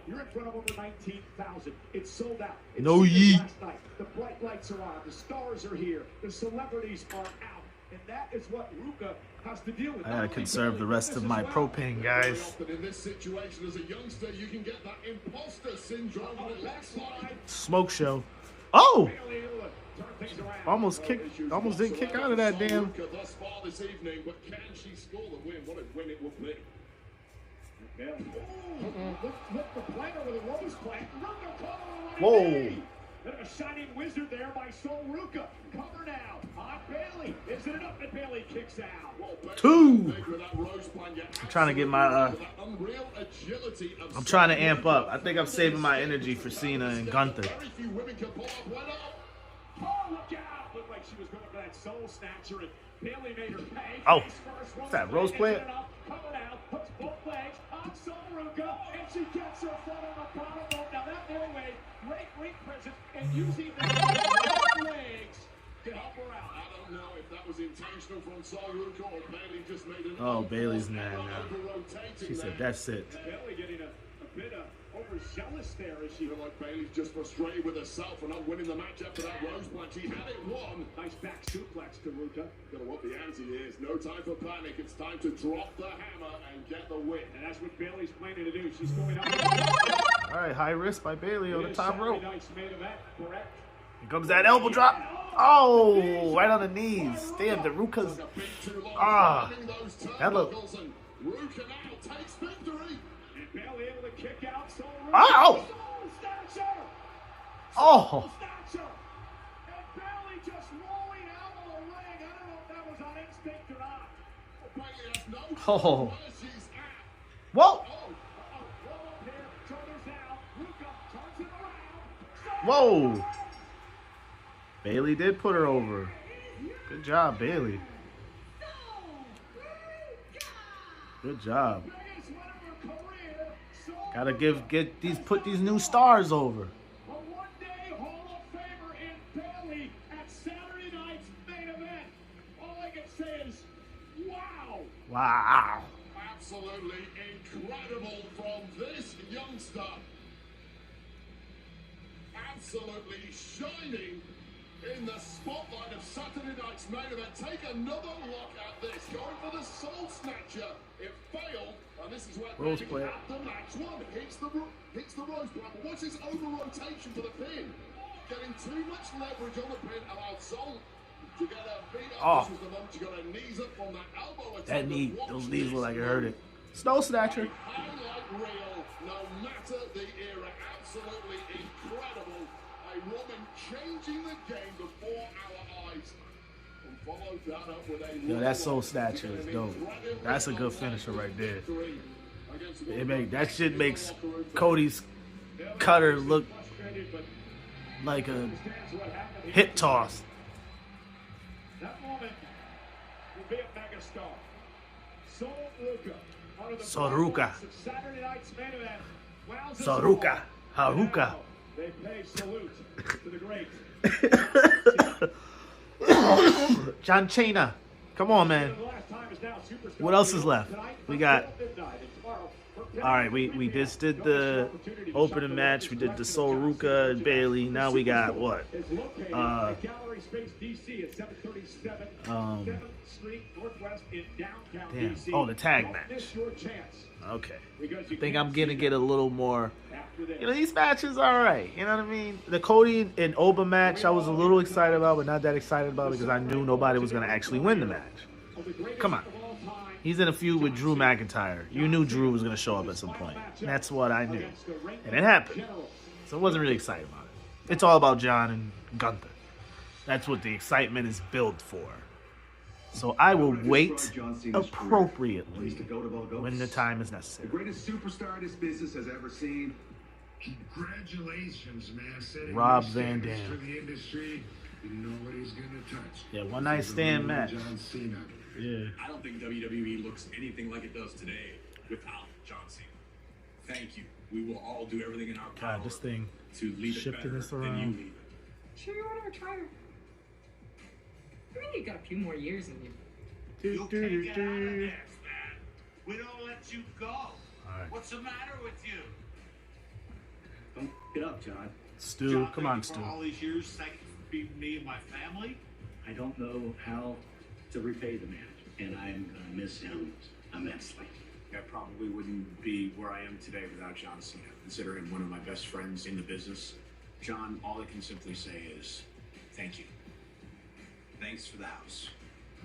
You're in front of over 19,000. It's sold out. It's no yeet. The bright lights are on. The stars are here. The celebrities are out. And that is what Ruka has to deal with. I gotta conserve the rest of my propane, guys. In this situation, as a youngster, you can get that imposter syndrome. Smoke show. Oh! Almost didn't kick out of that damn. Thus far this evening, but can she score the win? What a win it would be. Lift the planter with a rose plant. Ruka caught her. Whoa. Bit of a shining wizard there by Sol Ruka. Cover now on Bailey. Is it enough that Bailey kicks out? 2. I'm trying to get my I'm trying to amp up. I think I'm saving my energy for Cena and Gunther. Oh, look out! Looked like she was going for that soul snatcher, and Bailey made her pay. Oh, what's that, rose plant? Coming out, puts both legs on Sol Ruka, and she gets her foot on the bottom rope. Now that Norway, great ring presence, and using the legs to help her out. I don't know if that was intentional from Sol Ruka or Bailey just made an. Oh, Bailey's mad now. She said, "That's it." Bailey getting a bit overzealous there as she. Like Bailey's just frustrated with herself for not winning the match after that rose plant. She had it won. Nice back suplex to Ruka. Gotta what the ante is. No time for panic. It's time to drop the hammer and get the win. And that's what Bailey's planning to do. She's going up. All right, high risk by Bailey on the top rope. Main event, correct? Here comes that elbow drop. Oh, right on the knees. Damn, the Ruka's. Ah, that look. Ruka now takes victory. And Bailey able to kick out. So oh. Oh. And Bailey just rolling out of the ring. I don't know if that was on instinct or not. Bailey has no Oh. where she's at. Whoa. Whoa. Bailey did put her over. Good job, Bailey. Good job. Gotta put these new stars over. A one-day Hall of Famer in Bailey at Saturday night's main event. Wow. Absolutely incredible from this youngster. Absolutely shining in the spotlight of Saturday night's main event. Take another look at this. Going for the soul snatcher. It failed. And this is where Rose play. at the next one hits the rose plant. But watch his over rotation to the pin. Getting too much leverage on the pin. Allowed Soul to get a beat up. Oh. This was the moment you got a knees up from that elbow attack. That knee, Watch those knees this. look like it hurt it. Snow Snatcher. Highlight reel, no matter the era, absolutely incredible. A woman changing the game before our eyes. And followed that up with a Yo, that Soul Snatcher is dope. That's a good finisher right there. That shit makes Cody's cutter look like a hip toss. That moment will be a megastar. Soruka. Saturday night's main event. Wowzers Soruka. all. Haruka. They pay salute to the great. John Cena. Come on, man. What else is left? We got... Alright, we just did the opening match. We did the Soruka and Bailey. Now we got what? Damn. Oh, the tag match. Okay. I think I'm gonna get a little more. You know, these matches are alright. You know what I mean? The Cody and Oba match, I was a little excited about, but not that excited about because I knew nobody was gonna actually win the match. Come on. He's in a feud with Drew McIntyre. You knew Drew was gonna show up at some point. That's what I knew, and it happened. So I wasn't really excited about it. It's all about John and Gunther. That's what the excitement is built for. So I will wait appropriately when the time is necessary. The greatest superstar this business has ever seen. Congratulations, man. Setting Rob new Van standards Dam. for the industry. Nobody's gonna touch. Yeah, one night stand match. John Cena. Yeah. I don't think WWE looks anything like it does today without John Cena. Thank you. We will all do everything in our power God, this thing to leave it shifting better this than you around. leave it. Sure you want to retire? I mean, you got a few more years in you. You can't get out of this, man. We don't let you go. Alright. What's the matter with you? Don't get up, John. Stu, John, come thank on, you Stu. For all these years, thank you for feeding me and my family. I don't know how to repay the man, and I'm gonna miss him immensely. I probably wouldn't be where I am today without John Cena. Consider him one of my best friends in the business. John, all I can simply say is thank you. Thanks for the house.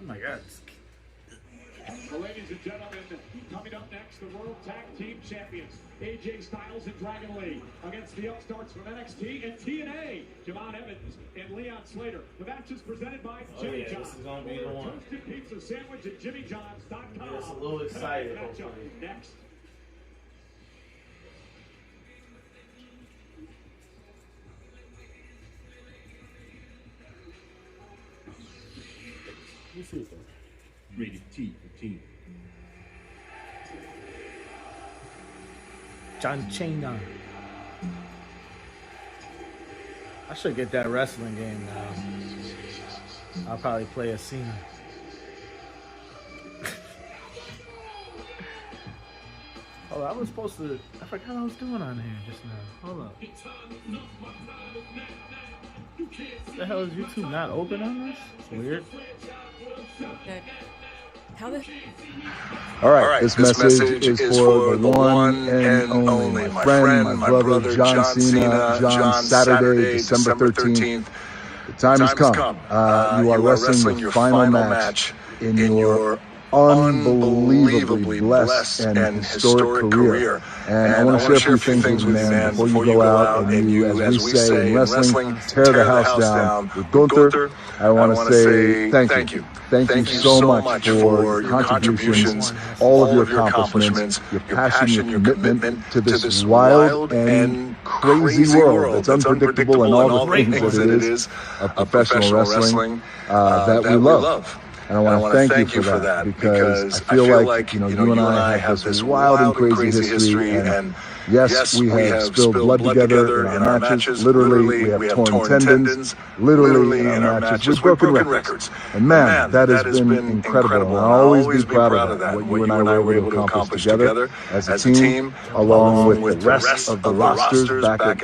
Oh my God. Well, ladies and gentlemen, coming up next, the World Tag Team Champions, AJ Styles and Dragon Lee, against the upstarts from NXT and TNA, Javon Evans and Leon Slater. The match is presented by Jimmy yeah, John's. this is gonna be the one. Toasted pizza sandwich at jimmyjohns.com. I'm just a little excited, Matchup hopefully. next. Rated T for T. John Cena. I should get that wrestling game now. I'll probably play a Cena. Oh, I was supposed to. I forgot what I was doing on here just now. Hold up. What the hell is YouTube not open on this? It's weird. How the... All right, this message is for the one and only, my friend, my brother, John Cena, John, Saturday, December 13th. The time has come. You are wrestling your final match in your unbelievably blessed and historic career. And I want to share a few things with you, man, before you go out and you, as we say in wrestling, tear the house down. With Gunther, I want to say thank you. Thank you so much for your contributions, all of your accomplishments, your passion, your commitment to this wild and crazy world that's unpredictable and all the things that it is of professional wrestling that we love. And I want to thank you for that because I feel like you and I have this wild and crazy history, and Yes, we have spilled blood together in our matches. Literally, we have torn tendons. Literally, in our matches, we've broken records. And man, that has been incredible. And I'll always be proud of that, what you and I were able to accomplish together as a team, along with the rest of the rosters back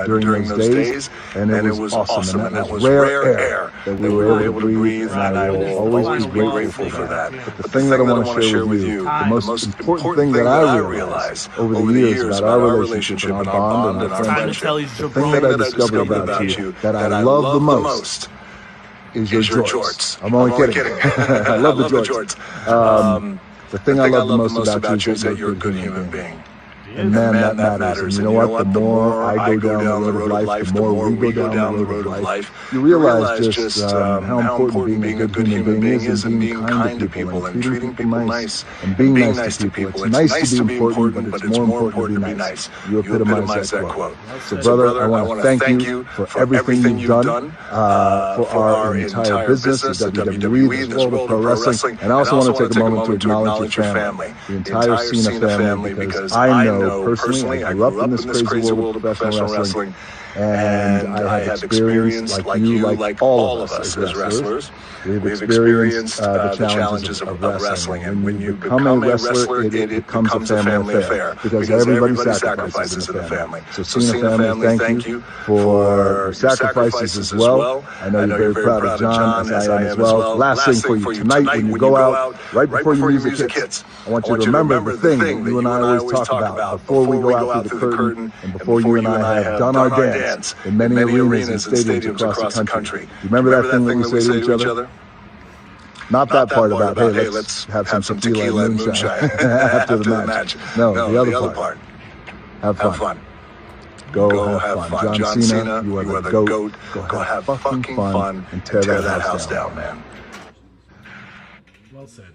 during those days. And it was awesome. And that was rare air that we were able to breathe, and I will always be grateful for that. But the thing that I want to share with you, the most important thing that I realized over the years about our relationship and our bond and our friendship, the thing that I discovered about you that I love the most is your jorts. I'm only kidding. I love the jorts. The thing I love the most about you is that you're a good human being. And man, that matters. And you know what? The more I go down the road of life, the more we go down the road of life, you realize just how important being a good human being is, and being kind to people and treating people nice and being nice to people. It's nice to be important, but it's more important to be nice. You epitomize that quote. So, brother, I want to thank you for everything you've done for our entire business, the WWE, the world of pro wrestling. And I also want to take a moment to acknowledge your family, the entire CENA family, because I know personally, I grew up in this crazy world of professional wrestling, and I have experienced, like you, like all of us as wrestlers, we've experienced the challenges of wrestling. And when you become a wrestler, it becomes a family affair, because everybody sacrifices in the family. So CENA family, thank you for your sacrifices as well. I know you're very proud of John, as I am as well. Last thing for you, tonight when you go out, right before your music hits, I want you to remember the thing that you and I always talk about before we go out through the curtain, and before you and I have done our dance in many arenas and stadiums across the country. Do you remember that thing that we say to each other? Not that part about, hey, let's have some tequila and moonshine after the match. No, the other part. Have fun. Go have fun. John Cena, you are the GOAT. Go have fucking fun and tear that house down, man. Well said.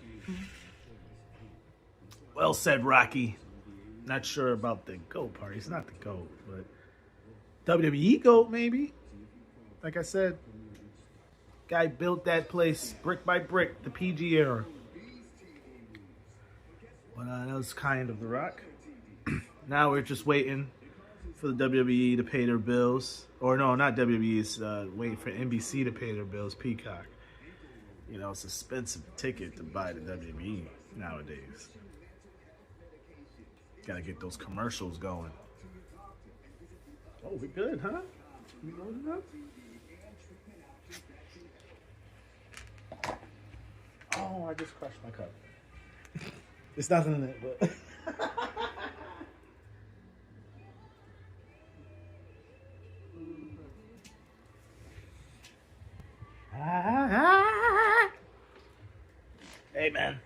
Well said, Rocky. Not sure about the GOAT part. He's not the GOAT, but WWE GOAT, maybe. Like I said, guy built that place brick by brick, the PG era. But that was kind of The Rock. Now we're just waiting for the WWE to pay their bills. Or no, not WWE. It's waiting for NBC to pay their bills, Peacock. You know, it's an expensive ticket to buy the WWE nowadays. Gotta get those commercials going. Oh, we good, huh? We loaded up? Oh, I just crushed my cup. There's nothing in it, but... Hey, man.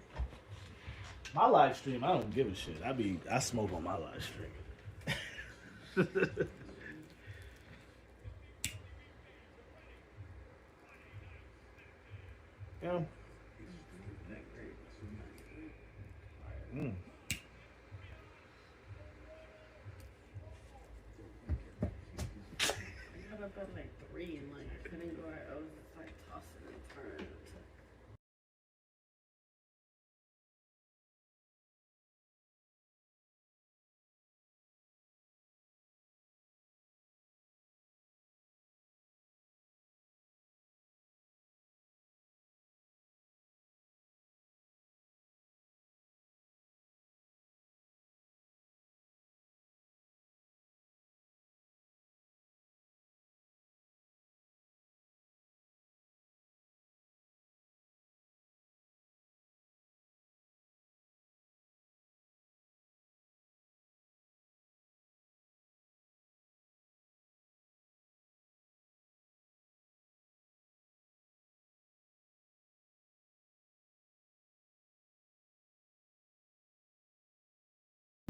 My live stream, I don't give a shit. I smoke on my live stream. Yeah. I got up at like 3 and like I couldn't go out. I was just like tossing and turning.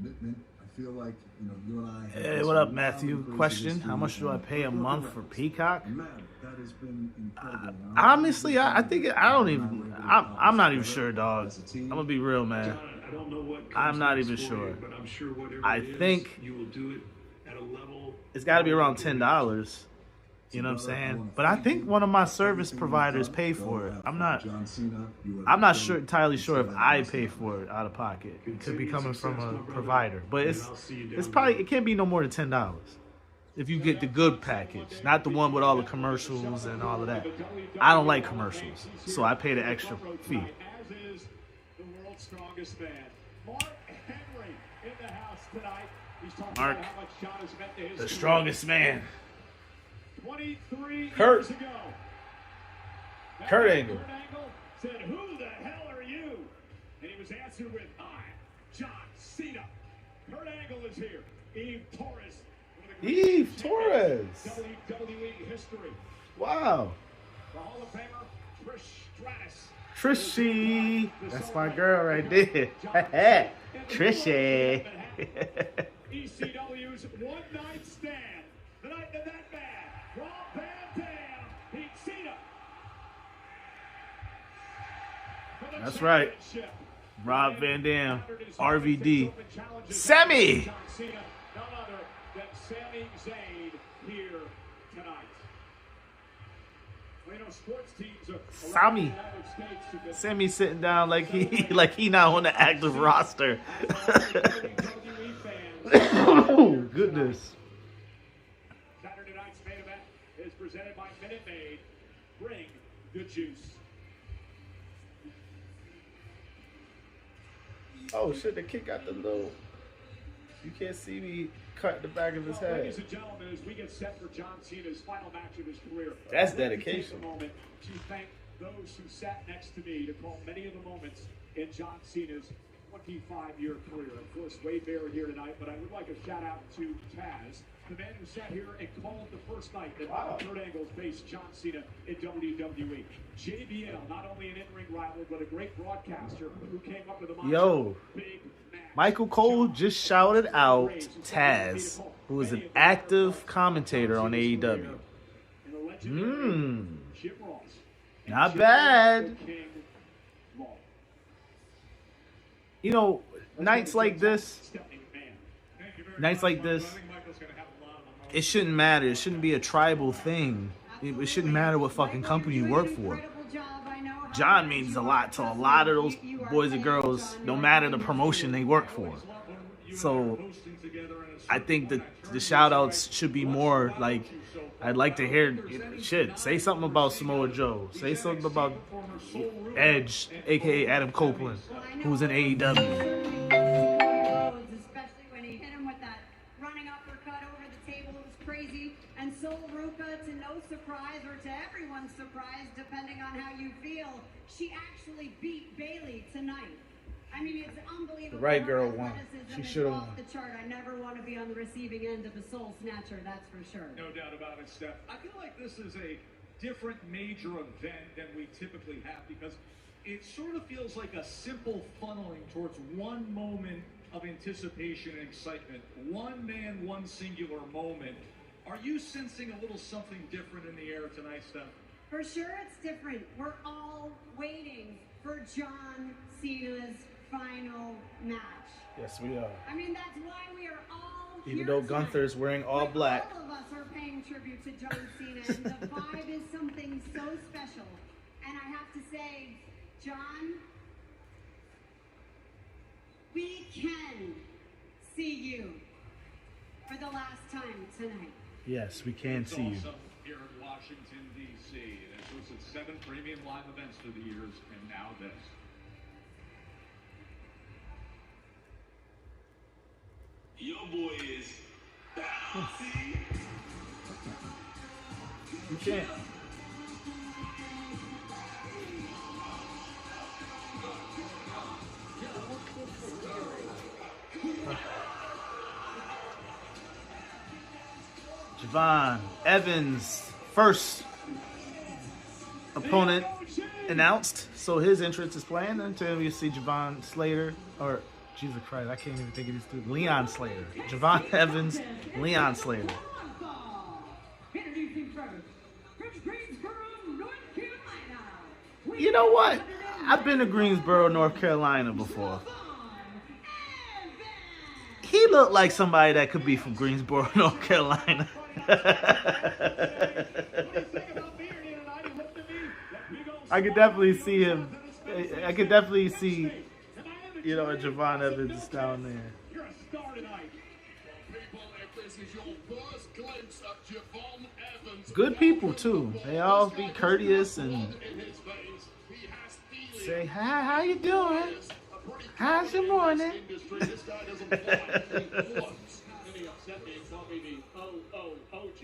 I feel like, you and I. Hey, what up, Matthew? Question: how much do I pay a month for Peacock? Honestly, I think I don't even. I'm not even sure, dog. I'm gonna be real, man. I'm not even sure. I think you will do it at a level. It's got to be around $10. You know what I'm saying? But I think one of my service providers pay for it. I'm not sure, entirely sure if I pay for it out of pocket. It could be coming from a provider, but it's probably, it can't be no more than $10 if you get the good package, not the one with all the commercials and all of that. I don't like commercials, so I pay the extra fee. As is the world's strongest man, Mark Henry, in the house tonight. He's talking Mark, about how much John has meant to his the career. strongest man. 23 Kurt. years ago. Kurt Angle. Kurt Angle said, "Who the hell are you?" And he was answered with, "I'm John Cena." Kurt Angle is here. Eve Torres. Eve Torres. WWE history. Wow. The Hall of Famer, Trish Stratus. Trishy. That's my girl right there. Trishy. ECW's one-night stand. The night that that man, Rob Van Dam, beat Cena. That's right. Rob Van Dam, RVD, Sammy. John Cena, none other than Sami Zayn here tonight. Well, you know, sports teams are Sammy. Sammy sitting down like he not on the active roster. Oh goodness. Saturday night's main event is presented by Minute Maid. Bring the juice. Oh shit, the kick got the little. You can't see me cut the back of his head. Ladies and gentlemen, as we get set for John Cena's final match of his career, That's let me dedication. take a moment to thank those who sat next to me to call many of the moments in John Cena's 25-year career. Of course, Wade Bear here tonight, but I would like a shout out to Taz, the man who sat here and called the first night that Kurt Angle faced John Cena in WWE. JBL, not only an in-ring rival, but a great broadcaster who came up with a Yo, Michael Cole just shouted out Taz, who is an active commentator on AEW. Not bad. You know, nights like this, it shouldn't matter. It shouldn't be a tribal thing. It shouldn't matter what fucking company you work for. John means a lot to a lot of those boys and girls, no matter the promotion they work for. So I think that the shout outs should be more like, I'd like to hear, shit, say something about Samoa Joe. Say something about Edge, a.k.a. Adam Copeland, who's in AEW. Especially when he hit him with that running uppercut over the table. It was crazy. And Sol Ruca, to no surprise, or to everyone's surprise, depending on how you feel, she actually beat Bayley tonight. I mean, it's unbelievable. The right girl won. She should have won. The chart. I never want to be on the receiving end of a soul snatcher, that's for sure. No doubt about it, Steph. I feel like this is a different major event than we typically have because it sort of feels like a simple funneling towards one moment of anticipation and excitement. One man, one singular moment. Are you sensing a little something different in the air tonight, Steph? For sure it's different. We're all waiting for John Cena's final match. Yes, we are. I mean, that's why we are all Even here though tonight. Gunther's wearing all black. All of us are paying tribute to John Cena, and the vibe is something so special. And I have to say, John, we can see you for the last time tonight. Yes, we can see you. Awesome here in Washington, D.C. It has hosted 7 premium live events through the years, and now this. Your boy is bouncy. You can't. Javon Evans, first opponent announced, so his entrance is planned until you see Javon Slater, or Jesus Christ, I can't even think of these two. Leon Slater. Javon Evans, Leon Slater. You know what? I've been to Greensboro, North Carolina before. He looked like somebody that could be from Greensboro, North Carolina. I could definitely see him. I could definitely see, you know, a Javon Evans down there. You're a star tonight. People, if this is your first glimpse of Javon Evans, Good people too. They all be courteous and say, "Hi, how you doing? How's your morning?" this guy doesn't fly. He floats. Any upset me, it's not me, the OG.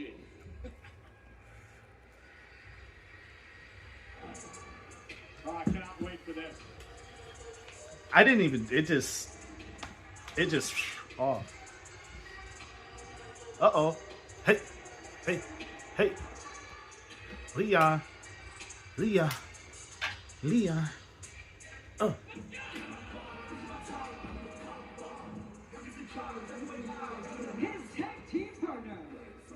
Oh, I cannot wait for this. I didn't even. It just off. Uh-oh. Hey. Leon. Oh. His tag team partner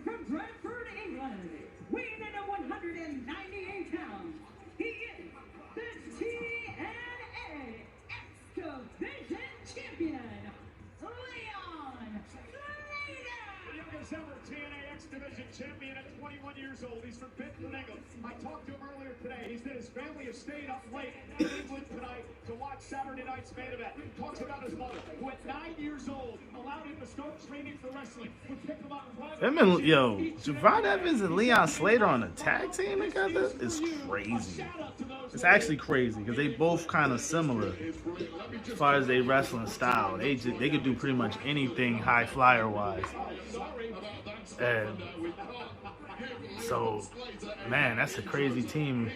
from Bradford, England, weighing in at 198 pounds. He is the TNA X Division champion, Leon Slater. The youngest ever TNA X Division champion at 21 years old. He's from Bedford, England. I talked to him earlier today. He said his family has stayed up late in England tonight to watch Saturday night's main event. Talks about his mother, who at 9 years old allowed him to start training for wrestling. Would pick him up and Javon Evans and Leon Slater on a tag team together is crazy. It's actually crazy because they both kind of similar as far as they wrestling style. They could do pretty much anything high flyer wise. And so, man, that's a crazy team.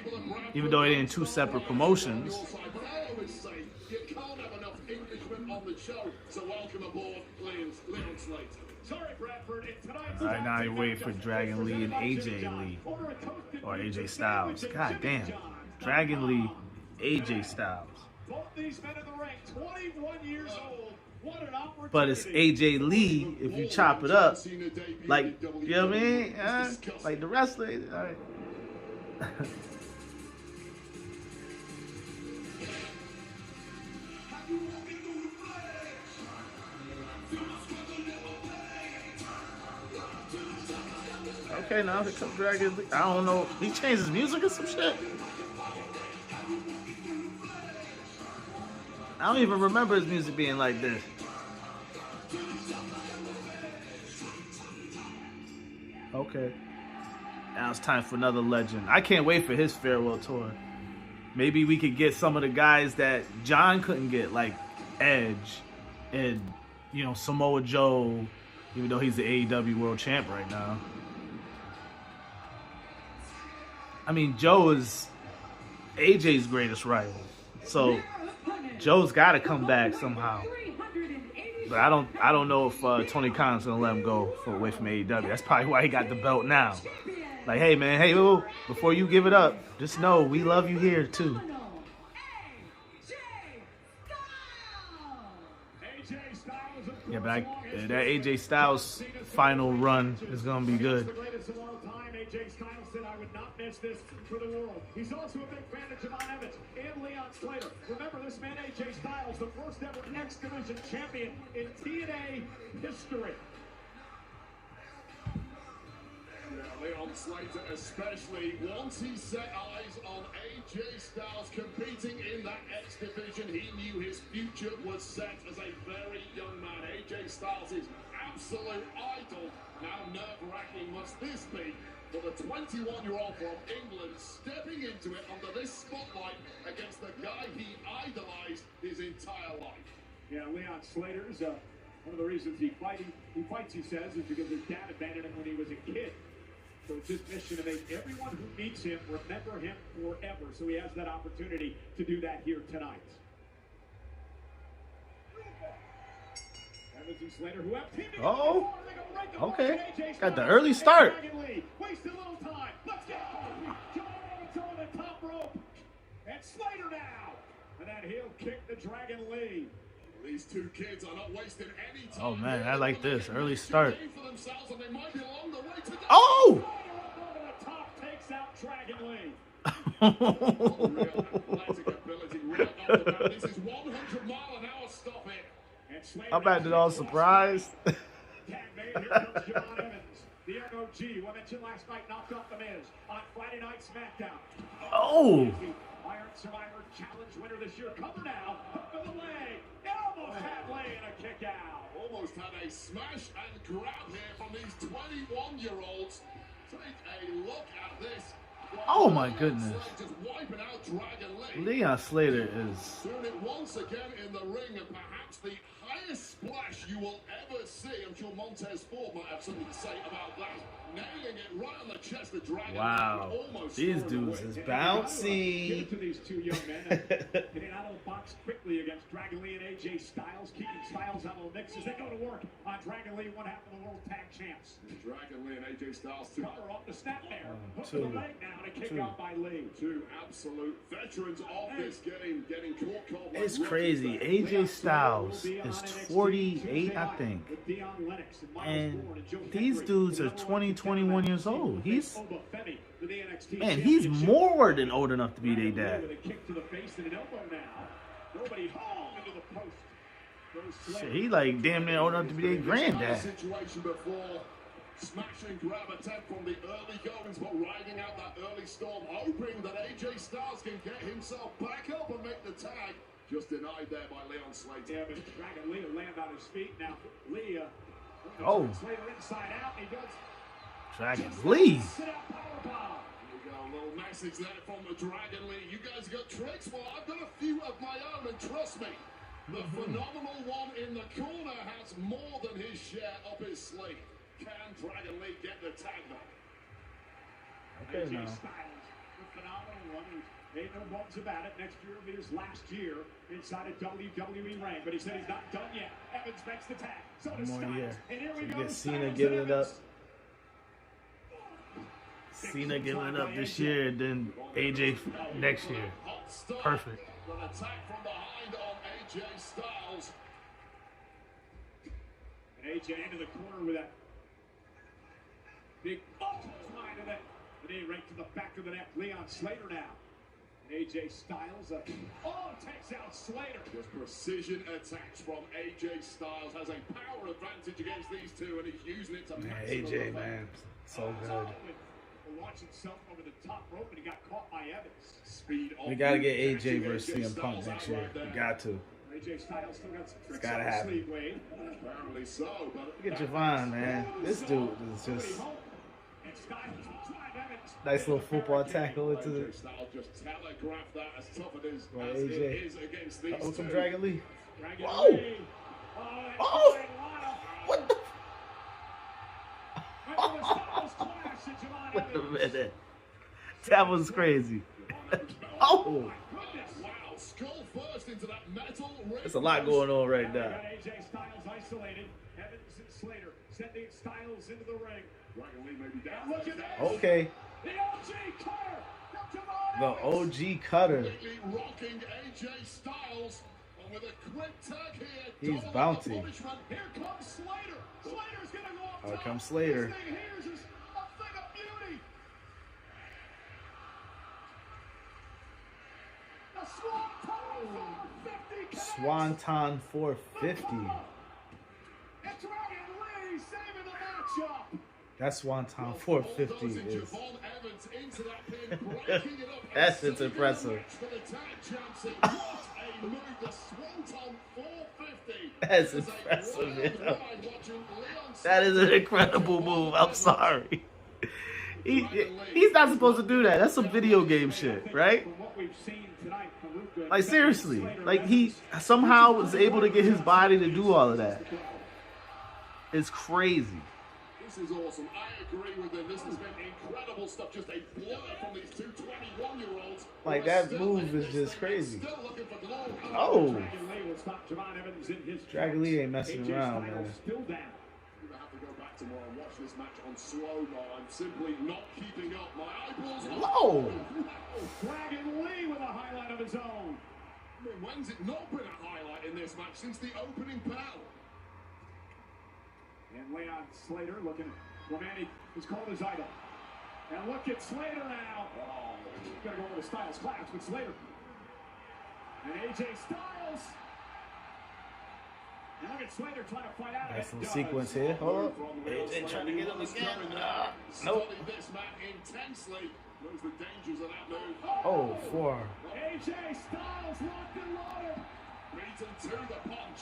Even though they're in two separate promotions. You can't have enough Englishmen on the show, so welcome aboard, Leon Slater. sorry, Bradford. All right, now you wait for Dragon Lee and AJ Lee. Or AJ Styles. God damn. Dragon Lee, AJ Styles. Both these men in the ring, 21 years old. What an opportunity. But it's AJ Lee if you chop it up. Like, you know what I mean? Like the wrestler. All right. Okay, now here comes Dragon Lee. I don't know. He changed his music or some shit. I don't even remember his music being like this. Okay. Now it's time for another legend. I can't wait for his farewell tour. Maybe we could get some of the guys that John couldn't get, like Edge and, you know, Samoa Joe, even though he's the AEW World Champ right now. I mean, Joe is AJ's greatest rival. So Joe's got to come back somehow. But I don't know if Tony Khan's going to let him go away from AEW. That's probably why he got the belt now. Like, hey, man, hey, whoa, before you give it up, just know we love you here, too. Yeah, but that AJ Styles final run is going to be good. AJ Styles said, I would not miss this for the world. He's also a big fan of Javon Evans and Leon Slater. Remember, this man, AJ Styles, the first ever X Division champion in TNA history. Leon Slater especially, once he set eyes on AJ Styles competing in that X Division, he knew his future was set as a very young man. AJ Styles is absolute idol. How nerve-wracking must this be for the 21-year-old from England stepping into it under this spotlight against the guy he idolized his entire life? Yeah, Leon Slater's one of the reasons he fights, he says, is because his dad abandoned him when he was a kid. So it's his mission to make everyone who meets him remember him forever. So he has that opportunity to do that here tonight. Evans and Slater, who have teamed together before, they go right to Okay. AJ Got the Styles. early start. Waste a little time. Let's go. John Evans over the top rope. And Slater now. And that heel kick to Dragon Lee. These two kids are not wasting any time. Oh, man, I like this. Early start. Oh! The top takes out Dragon Lee. This is 100 mile an hour stop it. I'm at it all surprised. Here comes John Evans. The MOG, we mentioned last night, knocked off The Miz on Friday Night SmackDown. Oh! Iron Survivor Challenge winner this year. Cover now. Hook of the leg. Almost had leg and a kick out. Almost had a smash and grab here from these 21-year-olds. Take a look at this. Oh my goodness. Just wiping out Dragon Lee. Leon Slater is... Doing it once again in the ring, and perhaps the highest splash you will ever see. I'm sure Montez Ford might have something to say about that. Nailing it right on the chest of Dragon Lee. Wow. These dudes is bouncy. Give it to these two young men. Getting out of the box quickly against Dragon Lee and AJ Styles. Keeping Styles out of the mix as they go to work on Dragon Lee, one half of the World Tag Champs. Dragon Lee and AJ Styles. Cover off the snap there. Hook to the leg now and a kick out by Lee. Two absolute veterans of this game getting caught cold. It's crazy. AJ Styles is 48, I think. And these dudes are 20, 21 years old. He's... Man, he's more than old enough to be their dad. Shit, he like damn near old enough to be their granddad. Smash and grab attempt from the early goings, but riding out that early storm, hoping that AJ Styles can get himself back up and make the tag. Just denied there by Leon Slater. Yeah, but Dragon Lee will land on his feet now. Lee, Slater inside out. He does. Dragon Lee. Sit out power bomb. Here we go, a little message there from the Dragon Lee. You guys got tricks? Well, I've got a few of my own, and trust me, the phenomenal one in the corner has more than his share up his sleeve. Can Dragon Lee get the tag though? Okay, now. Styles, the phenomenal one. Ain't no bones about it. Next year will be his last year inside a WWE ring. But he said he's not done yet. Evans makes the tag. So does Styles. And here we go. Get CENA giving it up. CENA giving it up this year, and then AJ next year. Perfect. An attack from behind on AJ Styles. And AJ into the corner with that big line of that. Knee right to the back of the neck. Leon Slater now. AJ Styles takes out Slater. Just precision attacks from AJ Styles. Has a power advantage against these two, and he's using it to AJ, man, so good. Launched himself over the top rope, and he got caught by Evans. Speed. We gotta get AJ versus CM Punk next year. We got to. AJ Styles still got some tricks gotta on his happen. sleeve, Wade. Apparently so. But Look at Javon, man. This dude is just nice little football tackle into the. Styles just telegraphed that as tough it is Well, as AJ. it is against these two. Some Dragon Lee. Whoa! Oh! What the? Wait a minute. That was crazy. Oh! Wow, skull first into that metal ring. There's a lot going on right now. AJ Styles isolated. Evans and Slater sending Styles into the ring. Dragon Lee may be down. Look at that. Okay. The OG cutter. The OG cutter. Completely rocking AJ Styles. And with a quick tag here. He's bouncy. Here comes Slater. Slater's going to go up top. Here comes Slater. This thing here is just a thing of beauty. A Swanton 450. And Dragon Lee saving the matchup. That Swanton 450 is. That's it's impressive. That's impressive, man. That is an incredible move. I'm sorry. He's not supposed to do that. That's some video game shit, right? Like, seriously. Like, he somehow was able to get his body to do all of that. It's crazy. This is awesome. I agree with him. This has been incredible stuff. Just a blur from these two 21-year-olds. Like, that move is just crazy. Oh. Dragon Lee ain't messing around, man. We're going to have to go back tomorrow and watch this match on slow-mo. I'm simply not keeping up. My eyeballs are... Whoa! Dragon Lee with a highlight of his own. I mean, when's it not been a highlight in this match? Since the opening bell. And Leon Slater looking romantic. He's called his idol. And look at Slater now. Oh, gotta go over the Styles collapse with Slater. And AJ Styles. And look at Slater trying to fight out. Nice little sequence here. Hold up. AJ trying to get him again. Nope. Oh, forearm. AJ Styles locked and loaded. Beaten to the punch.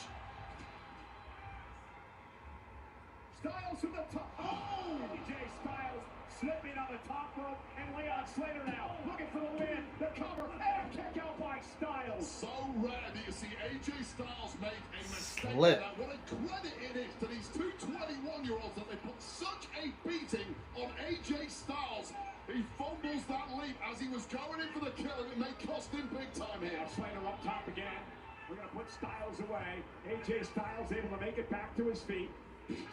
Styles from the top. Oh! AJ Styles slipping on the top rope, and Leon Slater now looking for the win. The cover and a kick out by Styles. So rare that you see AJ Styles make a mistake. Slip. What a credit it is to these two 21-year-olds that they put such a beating on AJ Styles. He fumbles that leap as he was going in for the kill, and it may cost him big time here. Now Slater up top again. We're going to put Styles away. AJ Styles able to make it back to his feet.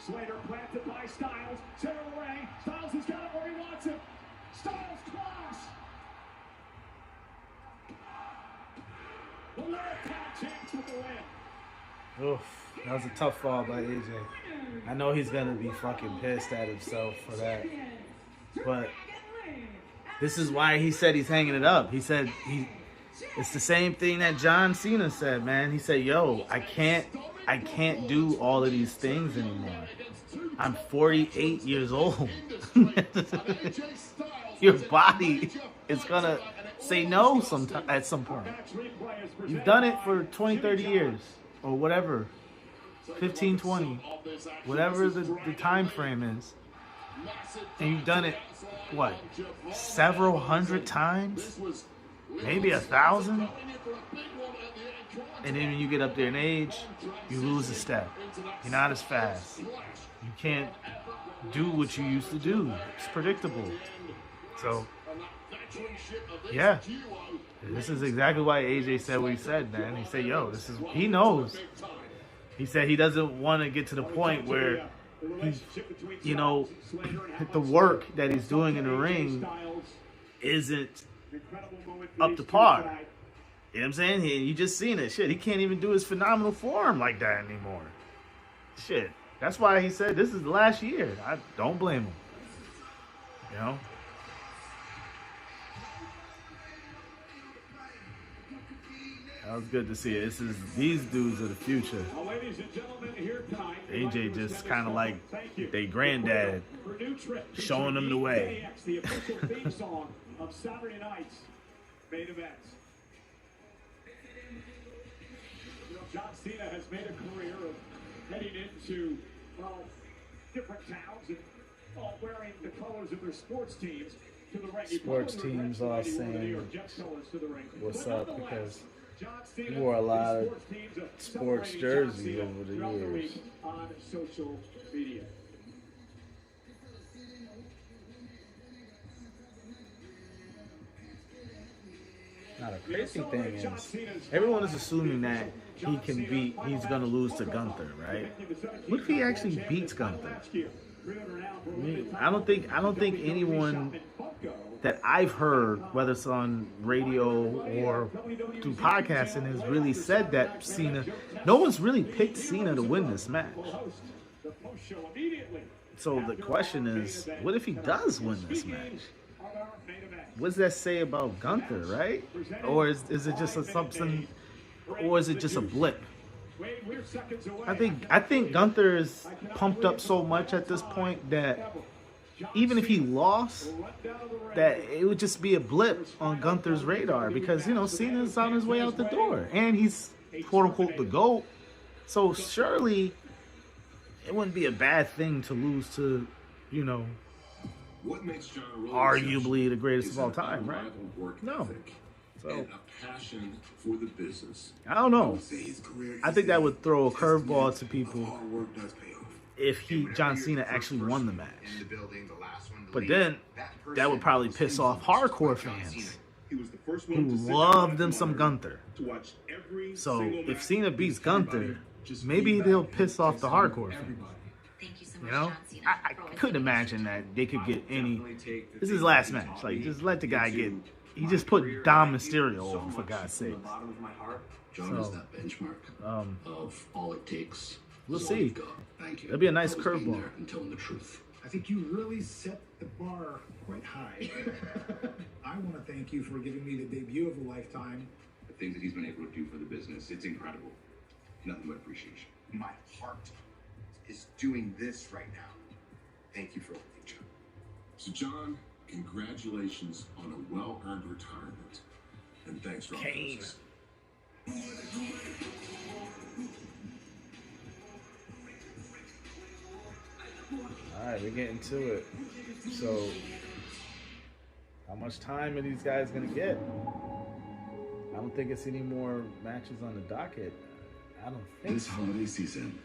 Slater planted by Styles. Center of the ring. Styles has got it where he wants it. Styles clash. The World Tag Champs with the win. Oof, that was a tough fall by AJ. I know he's gonna be fucking pissed at himself for that, but this is why he said he's hanging it up. He said it's the same thing that John Cena said, man. He said, "Yo, I can't do all of these things anymore. I'm 48 years old." Your body is gonna say no at some point. You've done it for 20, 30 years or whatever, 15, 20, whatever the time frame is. And you've done it, what, several hundred times? Maybe 1,000? And then when you get up there in age, you lose a step. You're not as fast. You can't do what you used to do. It's predictable. So, yeah. This is exactly why AJ said what he said, man. He said, yo, he knows. He said he doesn't want to get to the point where he, the work that he's doing in the ring isn't up to par. You know what I'm saying? You just seen it. Shit, he can't even do his phenomenal form like that anymore. Shit. That's why he said this is the last year. I don't blame him. You know? That was good to see it. These dudes are the future. AJ just kind of like they granddad, showing them the way. The official theme song of Saturday night's main events. John Cena has made a career of heading into different towns and wearing the colors of their sports teams to the ring. Sports teams all saying what's up because he wore a lot of sports jerseys over the years. On social media. Now the crazy thing is, everyone is assuming that he's gonna lose to Gunther, right? What if he actually beats Gunther? I don't think anyone that I've heard, whether it's on radio or through podcasting, has really said that Cena. No one's really picked Cena to win this match. So the question is, what if he does win this match? What does that say about Gunther, right? Or is it just something? Or is it just a blip? I think Gunther is pumped up so much at this point that even if he lost, that it would just be a blip on Gunther's radar because Cena's on his way out the door and he's quote unquote the GOAT. So surely it wouldn't be a bad thing to lose to, What makes John arguably the greatest of all time, right? No. So, and a passion for the business. I don't know. I think that would throw a curveball to people if John Cena actually won the match. But then that would probably piss off hardcore fans who love them some Gunther. So if Cena beats Gunther, maybe they'll piss off the hardcore fans. I couldn't imagine that they could get any. This is his last match. Like, just let the guy get. He just put Dom Mysterio over, for God's sake. John is that benchmark of all it takes. We'll see. Thank you. It'll be a nice curveball. And telling the truth. I think you really set the bar quite high. I want to thank you for giving me the debut of a lifetime. The things that he's been able to do for the business, it's incredible. Nothing but appreciation. My heart is doing this right now. Thank you for everything, John. So, John, congratulations on a well-earned retirement. And thanks for all Kane. this. Alright, we're getting to it. So, how much time are these guys gonna get? I don't think it's any more matches on the docket. I don't think This holiday season.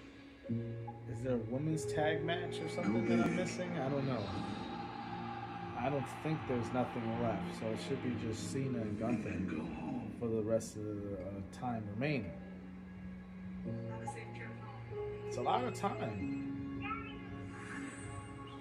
Is there a women's tag match or something that I'm missing? I don't know. I don't think there's nothing left, so it should be just Cena and Gunther for the rest of the time remaining. It's a lot of time.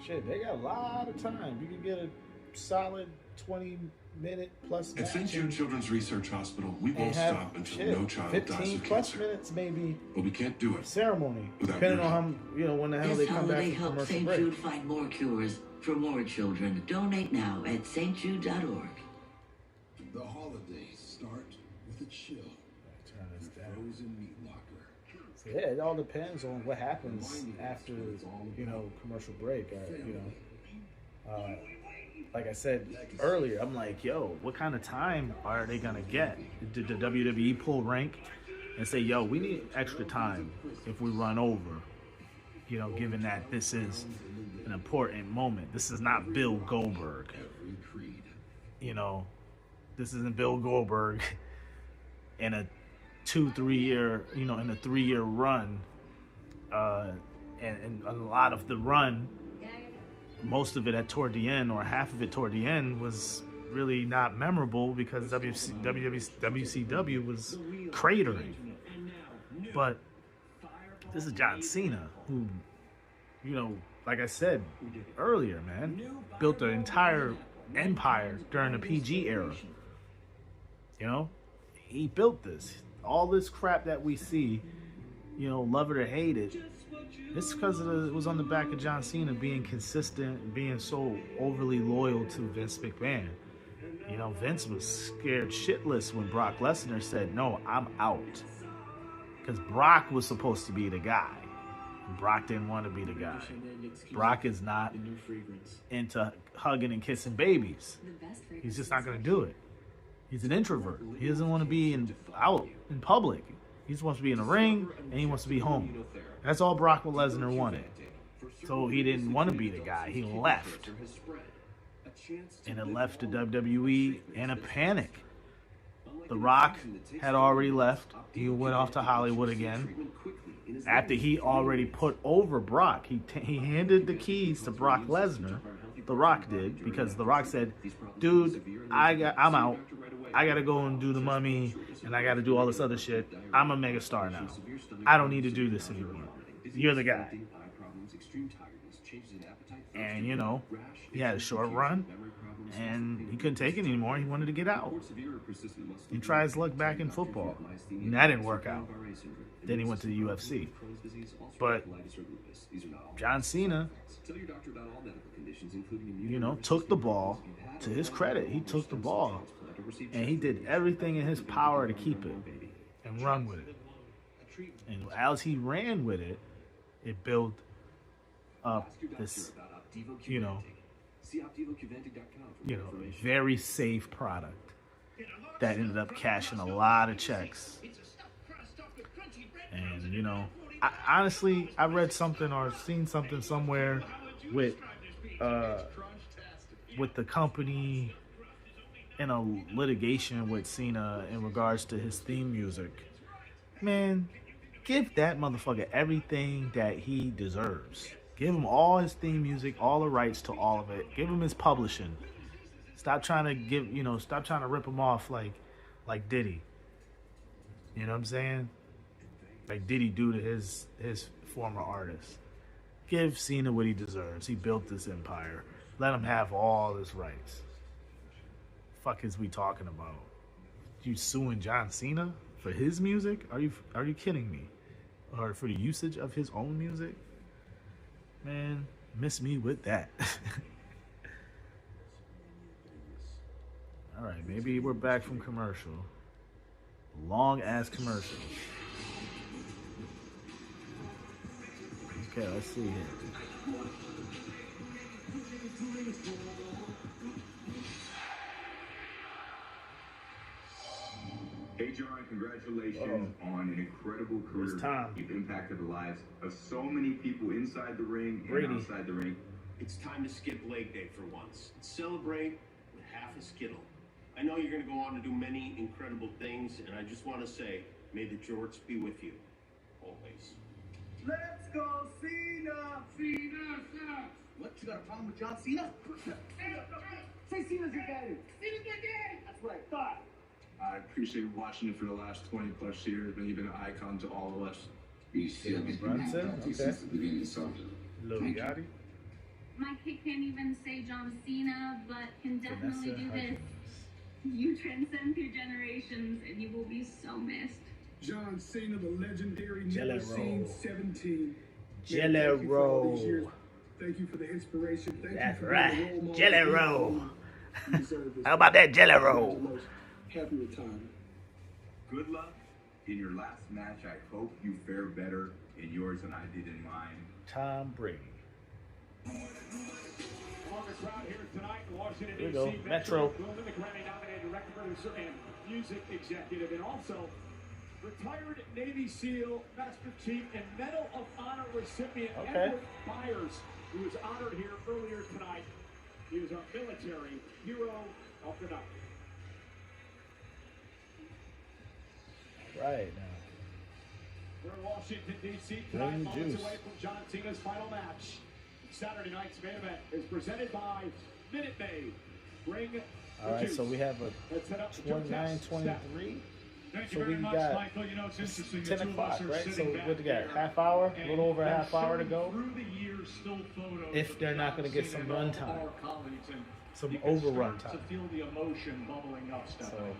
Shit, they got a lot of time. You can get a solid 20-minute plus match. At St. Jude Children's Research Hospital, we won't stop until no child dies 15 of plus cancer. minutes maybe. But we can't do it Ceremony, without depending your on how, when the hell they come back from help commercial St. break. Jude find more cures for more children. Donate now at stjude.org. The holidays start with a chill. Turn this down. Frozen meat locker. So yeah, it all depends on what happens after, commercial break. Like I said earlier, I'm like, yo, what kind of time are they gonna get? Did the WWE pull rank and say, yo, we need extra time if we run over? Given that this is an important moment. This is not Bill Goldberg. This isn't Bill Goldberg in a 2-3 year, in a 3-year run. And a lot of the run, most of it toward the end, or half of it toward the end, was really not memorable because WCW was cratering. But this is John Cena, who, like I said earlier, man, built an entire empire during the PG era. He built this. All this crap that we see, love it or hate it, it's because it was on the back of John Cena being consistent, being so overly loyal to Vince McMahon. Vince was scared shitless when Brock Lesnar said, no, I'm out. Because Brock was supposed to be the guy. Brock didn't want to be the guy. Brock is not into hugging and kissing babies. He's just not going to do it. He's an introvert. He doesn't want to be out in public. He just wants to be in the ring, and he wants to be home. That's all Brock Lesnar wanted. So he didn't want to be the guy. He left. And it left the WWE in a panic. The Rock had already left. He went off to Hollywood again. After he already put over Brock, he handed the keys to Brock Lesnar. The Rock did, because The Rock said, dude, I'm out. I got to go and do the Mummy, and I got to do all this other shit. I'm a megastar now. I don't need to do this anymore. You're the guy. And, he had a short run, and he couldn't take it anymore. He wanted to get out. He tried his luck back in football, and that didn't work out. Then he went to the UFC. But John Cena, took the ball. To his credit, he took the ball, and he did everything in his power to keep it and run with it. And as he ran with it, it built up this, very safe product that ended up cashing a lot of checks. And, honestly, I read something or seen something somewhere with the company in a litigation with Cena in regards to his theme music. Man, give that motherfucker everything that he deserves. Give him all his theme music, all the rights to all of it. Give him his publishing. Stop trying to rip him off like Diddy. You know what I'm saying? Like Diddy do to his former artists. Give Cena what he deserves. He built this empire. Let him have all his rights. Fuck is we talking about? You suing John Cena for his music? Are you kidding me? Or for the usage of his own music? Man, miss me with that. All right, maybe we're back from commercial. Long ass commercial. Okay, let's see here. Hey, John, congratulations on an incredible career. You've impacted the lives of so many people inside the ring and outside the ring. It's time to skip leg day for once. Celebrate with half a Skittle. I know you're going to go on to do many incredible things, and I just want to say, may the jorts be with you, always. Let's go, CENA! CENA! What, you got a problem with John Cena? Say CENA's your daddy! CENA's my dad! That's what I thought. I appreciate watching you for the last 20 plus years, and you've been an icon to all of us. Okay. Lil Yachty. My kid can't even say John Cena, but can definitely do this. You transcend through generations, and you will be so missed. John Cena, the legendary, Jelly never seen 17. Jelly roll. Thank you for the inspiration. That's right. Jelly roll. How about that jelly roll? Happy retirement. Good luck in your last match. I hope you fare better in yours than I did in mine. Tom Brady. Along the crowd here tonight, Washington Here we go. D.C. Metro. Bowman, the Grammy-nominated director, producer, and music executive, and also retired Navy SEAL, Master Chief, and Medal of Honor recipient Edward Byers, who was honored here earlier tonight. He was our military hero of the night. Right now. We're in Washington, D.C. tonight, moments away from John Cena's final match. Saturday night's main event is presented by Minute Maid. Bring all right, so we have a 29-23. So we got Michael. You know, it's interesting. 10 o'clock, right? So what do we got? Half hour? A little over a half hour to go. If they're not going to get some run time. Some overrun time. To feel the emotion bubbling up, Stephanie.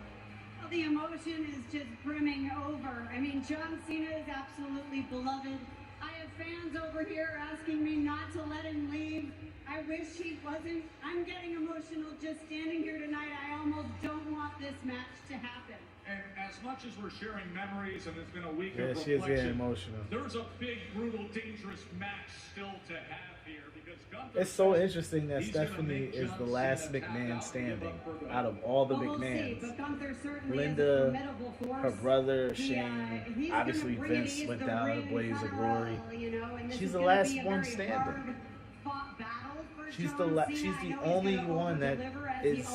The emotion is just brimming over. I mean, John Cena is absolutely beloved. I have fans over here asking me not to let him leave. I wish he wasn't. I'm getting emotional just standing here tonight. I almost don't want this match to happen. And as much as we're sharing memories and it's been a week yeah, of she is reflection, getting emotional. There's a big, brutal, dangerous match still to have here because Gunther, it's so interesting that Stephanie is the last McMahon standing out of all the McMahons. Linda, her brother Shane, obviously Vince went down in a blaze of glory. She's the last one standing. She's the only one that is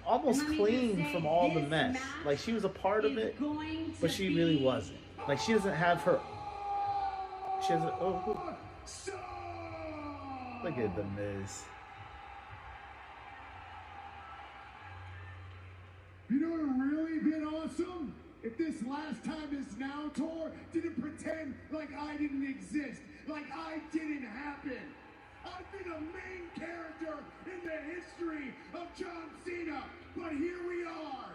almost clean from all the mess. Like, she was a part of it, but she really wasn't. Like, she doesn't have her. She has. Look at the Miz. You know what would really been awesome? If this last time is now tour didn't pretend like I didn't exist, like I didn't happen. I've been a main character in the history of John Cena, but here we are.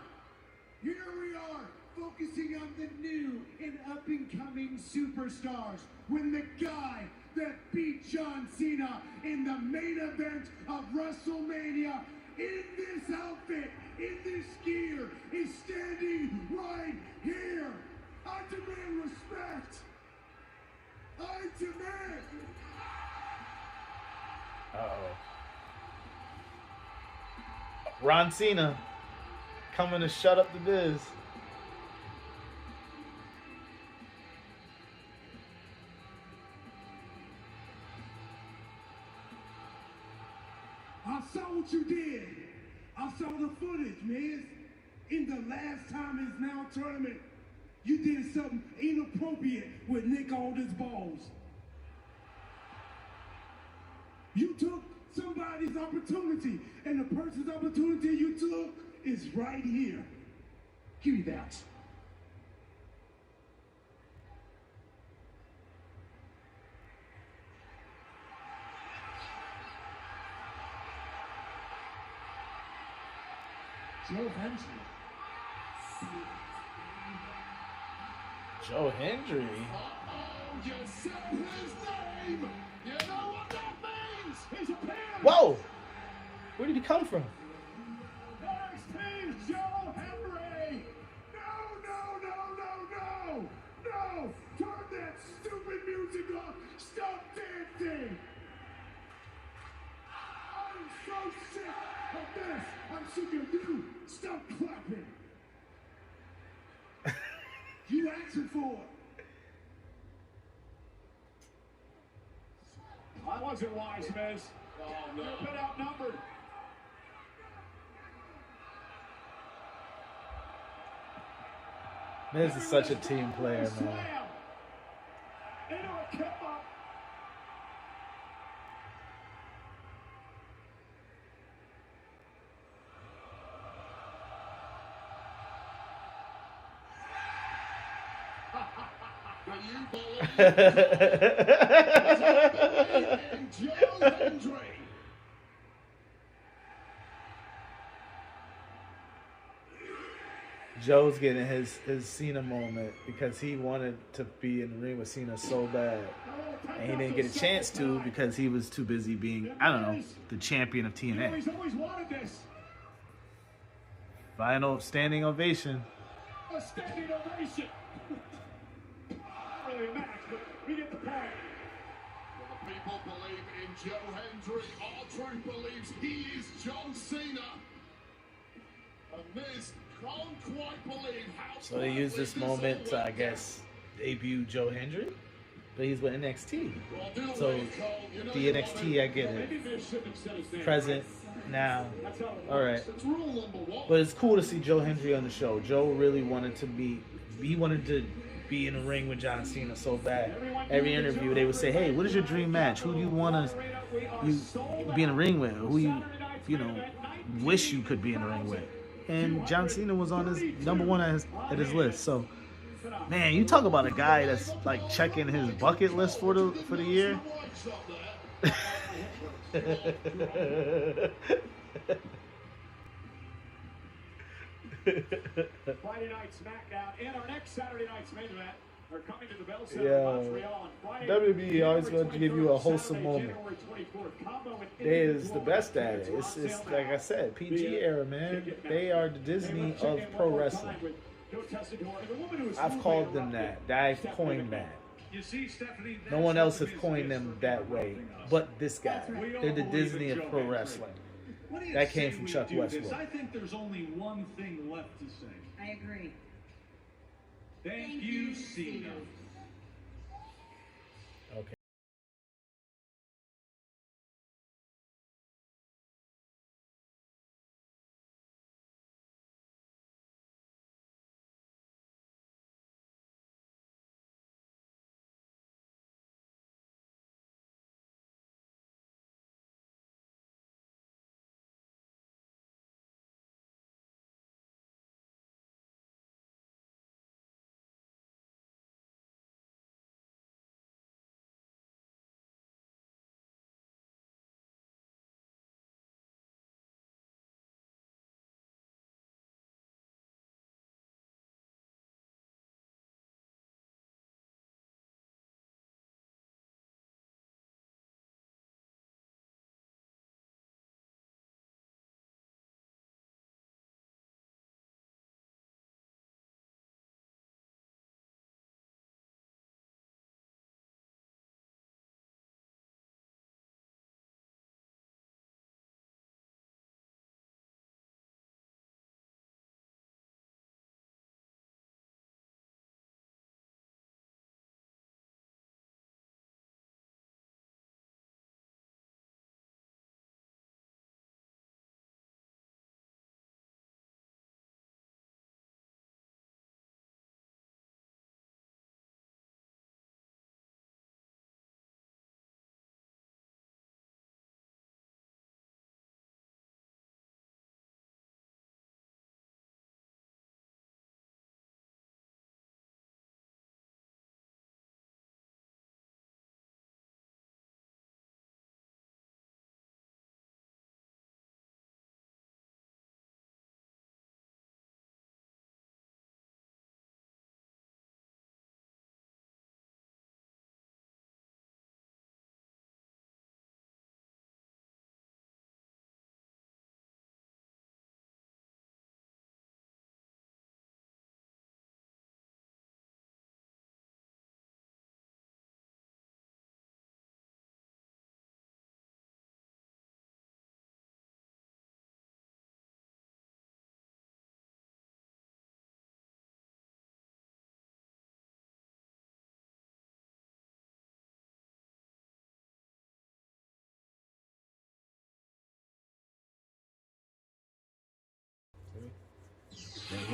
Here we are, focusing on the new and up-and-coming superstars. When the guy that beat John Cena in the main event of WrestleMania, in this outfit, in this gear, is standing right here. I demand respect. I demand. Uh-oh. Ron Cena coming to shut up the biz. I saw what you did. I saw the footage, Miz. In the last time is now tournament, you did something inappropriate with Nick Aldis' balls. You took somebody's opportunity, and the person's opportunity you took is right here. Give me that. Joe Hendry. Joe Hendry. You said his name. You know what that means? He's a pin. Whoa! Where did he come from? NXT's Joe Hendry. No. Turn that stupid music off. sick of this. I'm sick of you. Stop clapping. You answered for it. I wasn't wise, Miz. Oh, no. You've been outnumbered. Miz is such a team player, man. Into a kick up. Can you believe in Joe Hendry? Joe's getting his Cena moment because he wanted to be in the ring with Cena so bad. And he didn't get a chance to because he was too busy being, I don't know, the champion of TNA. He's always wanted this. Final standing ovation. A standing ovation. Not really a match, but we get the point. Well, the people believe in Joe Hendry. R-Truth believes he is John Cena. And Miz can't quite believe how. So they used this moment to, I guess, debut Joe Hendry, but he's with NXT. So the NXT, I get it. Present now, all right. But it's cool to see Joe Hendry on the show. Joe really wanted to be in the ring with John Cena so bad. Every interview they would say, "Hey, what is your dream match? Who do you want to be in the ring with? Who you wish you could be in the ring with?" And John Cena was on his number one at his list. So, man, you talk about a guy that's like checking his bucket list for the year. Friday night SmackDown and our next Saturday night's main event are coming to the Bell Center in Montreal on Friday. WWE always going to give you a wholesome moment. They is the best at it. It's like I said, PG era, man. They are the Disney of pro wrestling. I've called them that. I've coined that. No one else has coined them that way, but this guy. They're the Disney of pro wrestling. That came from Chuck Westwood. I think there's only one thing left to say. I agree. Thank you, Cena. Okay.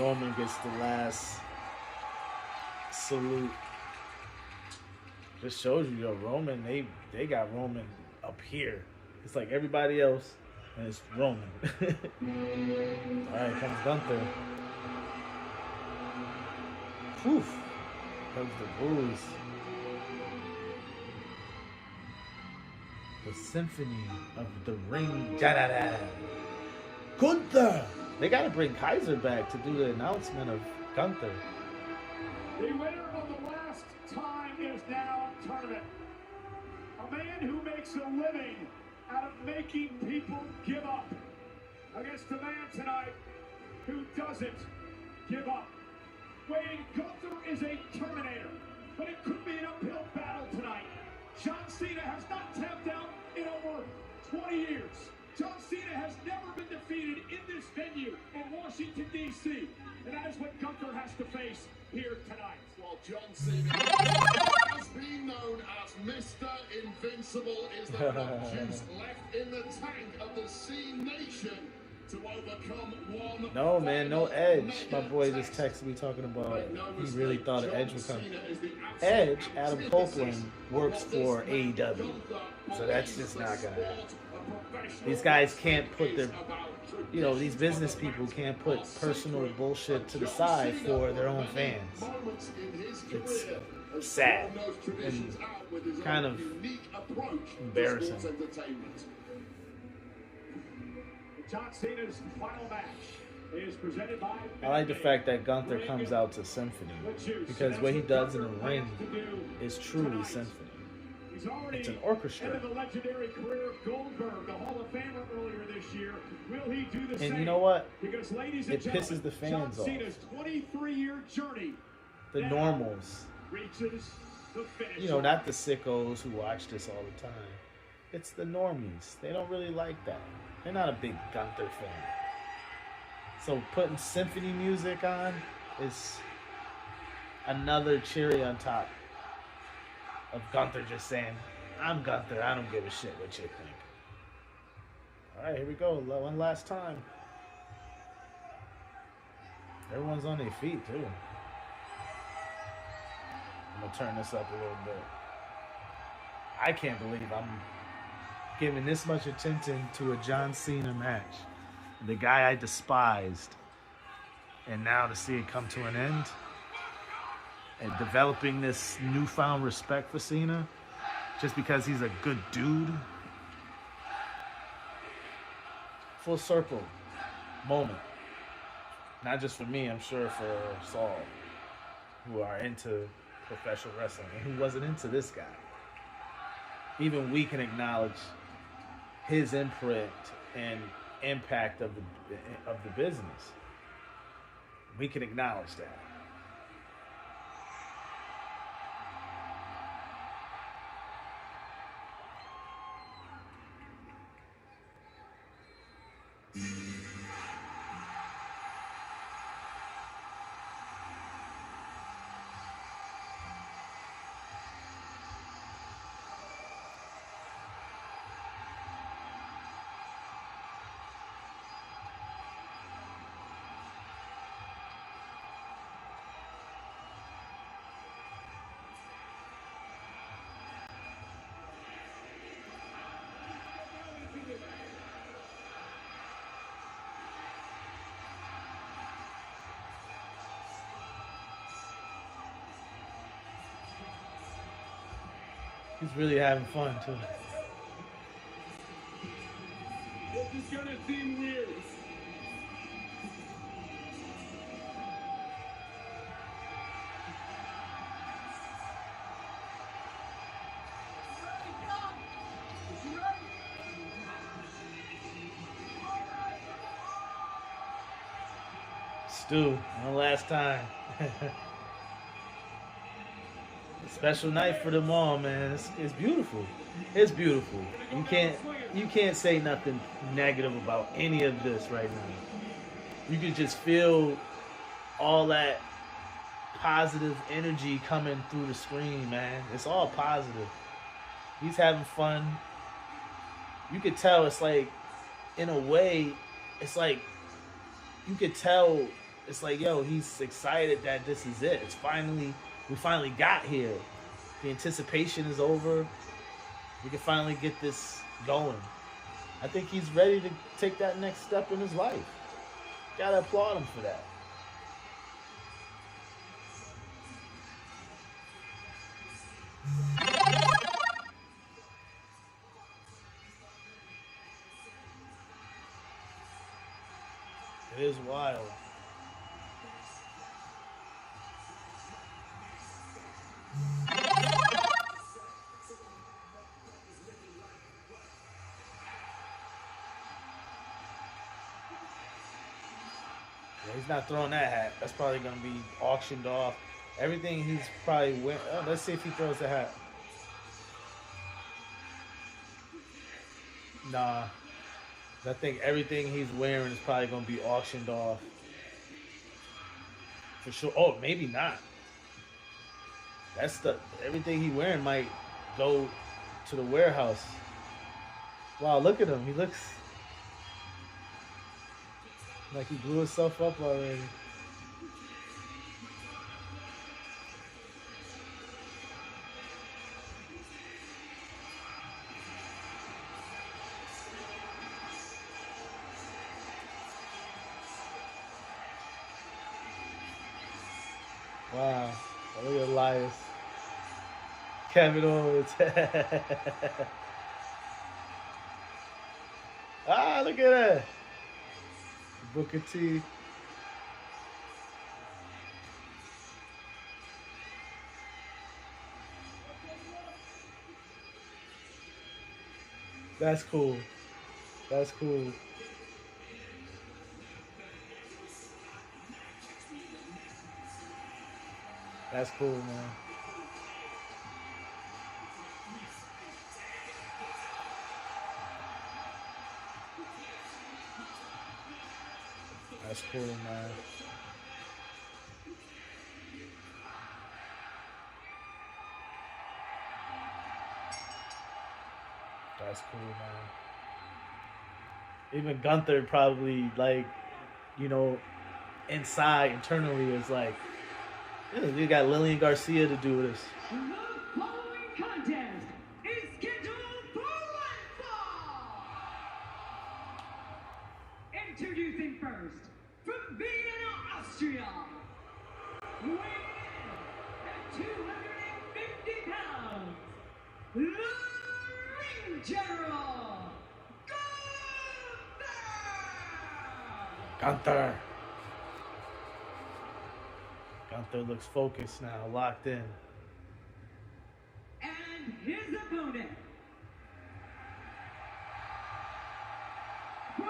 Roman gets the last salute. Just shows you, yo, Roman, they got Roman up here. It's like everybody else, and it's Roman. Alright, comes Gunther. Poof. Comes the boos. The symphony of the ring. Da-da-da. Gunther! They gotta bring Kaiser back to do the announcement of Gunther. The winner of the last time is now tournament. A man who makes a living out of making people give up. Against a man tonight who doesn't give up. Wayne, Gunther is a Terminator, but it could be an uphill battle tonight. John Cena has not tapped out in over 20 years. John Cena has never been defeated in this venue in Washington, D.C. And that is what Gunther has to face here tonight. While John Cena has been known as Mr. Invincible, is there enough juice left in the tank of the C Nation to overcome one? No, man, no Edge. My boy just texted me talking about he really thought Edge would come. Edge, Adam Copeland, works for AEW. So that's just not going to happen. These guys can't put their, you know, these business people can't put personal bullshit to the side for their own fans. It's sad and kind of embarrassing. John Cena's final match is presented by. I like the fact that Gunther comes out to Symphony because what he does in the ring is truly symphony. It's an orchestra. Ended the legendary career of Goldberg, the Hall of Famer, earlier this year. Will he do the same? And you know what? Because, ladies and it pisses the fans John Cena's 23-year journey. The normals. Reaches the finish. You know, not the sickos who watch this all the time. It's the normies. They don't really like that. They're not a big Gunther fan. So putting symphony music on is another cherry on top of Gunther just saying, I'm Gunther, I don't give a shit what you think. Alright, here we go. One last time. Everyone's on their feet, too. I'm going to turn this up a little bit. I can't believe I'm giving this much attention to a John Cena match. The guy I despised. And now to see it come to an end. And developing this newfound respect for Cena just because he's a good dude. Full circle moment. Not just for me, I'm sure for us all who are into professional wrestling and who wasn't into this guy. Even we can acknowledge his imprint and impact of the business. We can acknowledge that. He's really having fun, too. This is gonna seem weird. Stu, one last time. Special night for them all, man. It's beautiful. It's beautiful. You can't say nothing negative about any of this right now. You can just feel all that positive energy coming through the screen, man. It's all positive. He's having fun. You could tell it's like, in a way, it's like you could tell it's like, yo, he's excited that this is it. We finally got here. The anticipation is over. We can finally get this going. I think he's ready to take that next step in his life. Gotta applaud him for that. It is wild. Yeah, he's not throwing that hat. That's probably going to be auctioned off. Everything he's probably wearing. Oh, let's see if he throws the hat. Nah. I think everything he's wearing is probably going to be auctioned off. For sure. Oh, maybe not. Everything he's wearing might go to the warehouse. Wow, look at him. He looks like he blew himself up already. Wow. Oh, look at Elias. Kevin Owens. Ah, look at that. Booker T. That's cool. That's cool. That's cool, man. That's cool, man. That's cool, man. Even Gunther probably, like, you know, inside, internally is like, yeah, we got Lillian Garcia to do this. The following contest is scheduled for one fall. Introducing first, from Vienna, Austria, weighing in at 250 pounds, the Ring General, Gunther. Gunther looks focused now, locked in. And his opponent, from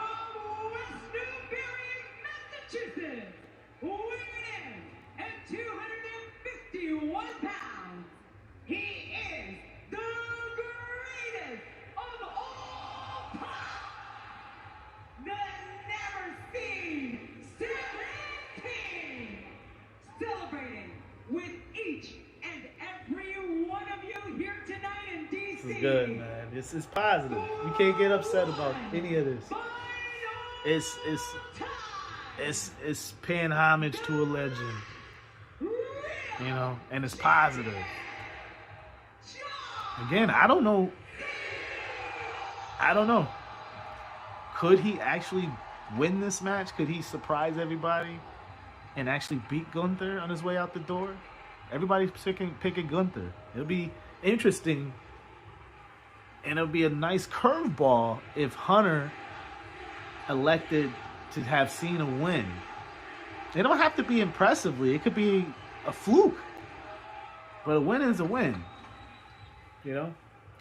West Newbury, Massachusetts, weighing in at 251 pounds, he is the greatest of all time, the never-seen 17, celebrating with each and every one of you here tonight in DC. This is good, man. This is positive. You can't get upset about any of this. It's paying homage to a legend, you know, and it's positive. Again, I don't know. Could he actually win this match? Could he surprise everybody and actually beat Gunther on his way out the door? Everybody's picking Gunther. It'll be interesting, and it'll be a nice curveball if Hunter elected to have CENA win. It don't have to be impressively. It could be a fluke, but a win is a win. You know,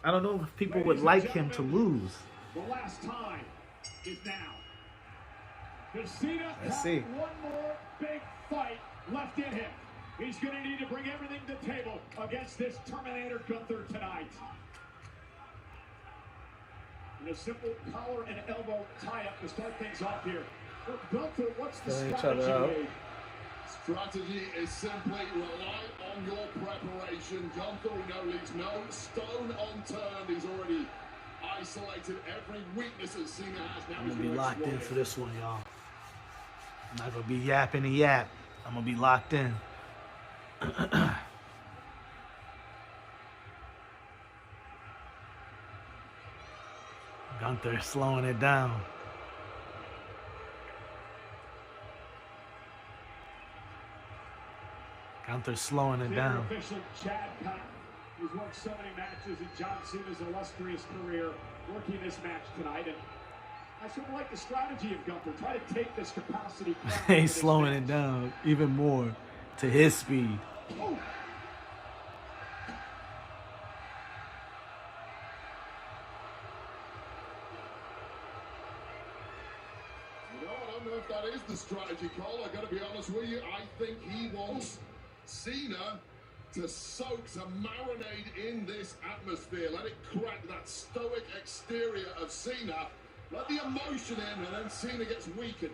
I don't know if people would like him to lose. The last time is now. Does CENA Let's have see. one more big fight left in him? He's going to need to bring everything to the table against this Terminator Gunther tonight. And a simple collar and elbow tie-up to start things off here. For Gunther, what's the strategy? Strategy is simply rely on your preparation. Gunther, we know, leaves no stone unturned. He's already isolated every weakness that CENA has. Now I'm gonna be locked in for this one, y'all. I'm not gonna be yapping and yap. I'm gonna be locked in. Gunther slowing it down. Gunther slowing it down. Official Chad Patton, who's worked so many matches in John Cena's illustrious career, working this match tonight. And I sort of like the strategy of Gunther. Try to take this capacity. He's slowing it down even more to his speed. Oh. You know, I don't know if that is the strategy, Cole. I got to be honest with you. I think he wants CENA to soak, to marinate in this atmosphere. Let it crack that stoic exterior of CENA. Let the emotion in, and then CENA gets weakened.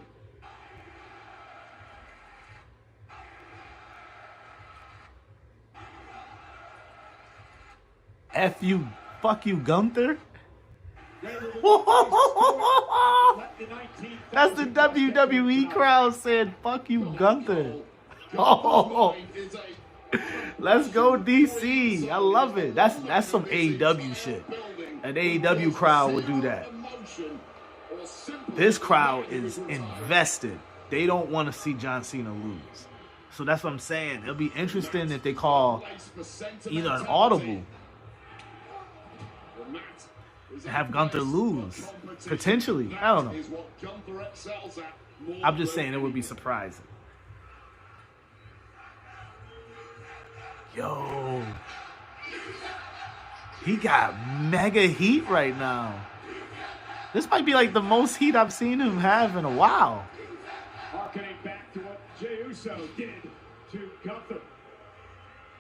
F you, fuck you, Gunther. That's the WWE crowd saying, fuck you, Gunther. Oh, let's go, DC. I love it. That's some AEW shit. An AEW crowd would do that. This crowd is invested. They don't want to see John Cena lose. So that's what I'm saying. It'll be interesting if they call either an audible and have Gunther lose. Potentially. I don't know. I'm just saying it would be surprising. Yo. He got mega heat right now. This might be like the most heat I've seen him have in a while. Harkening back to what Jey Uso did to Gunther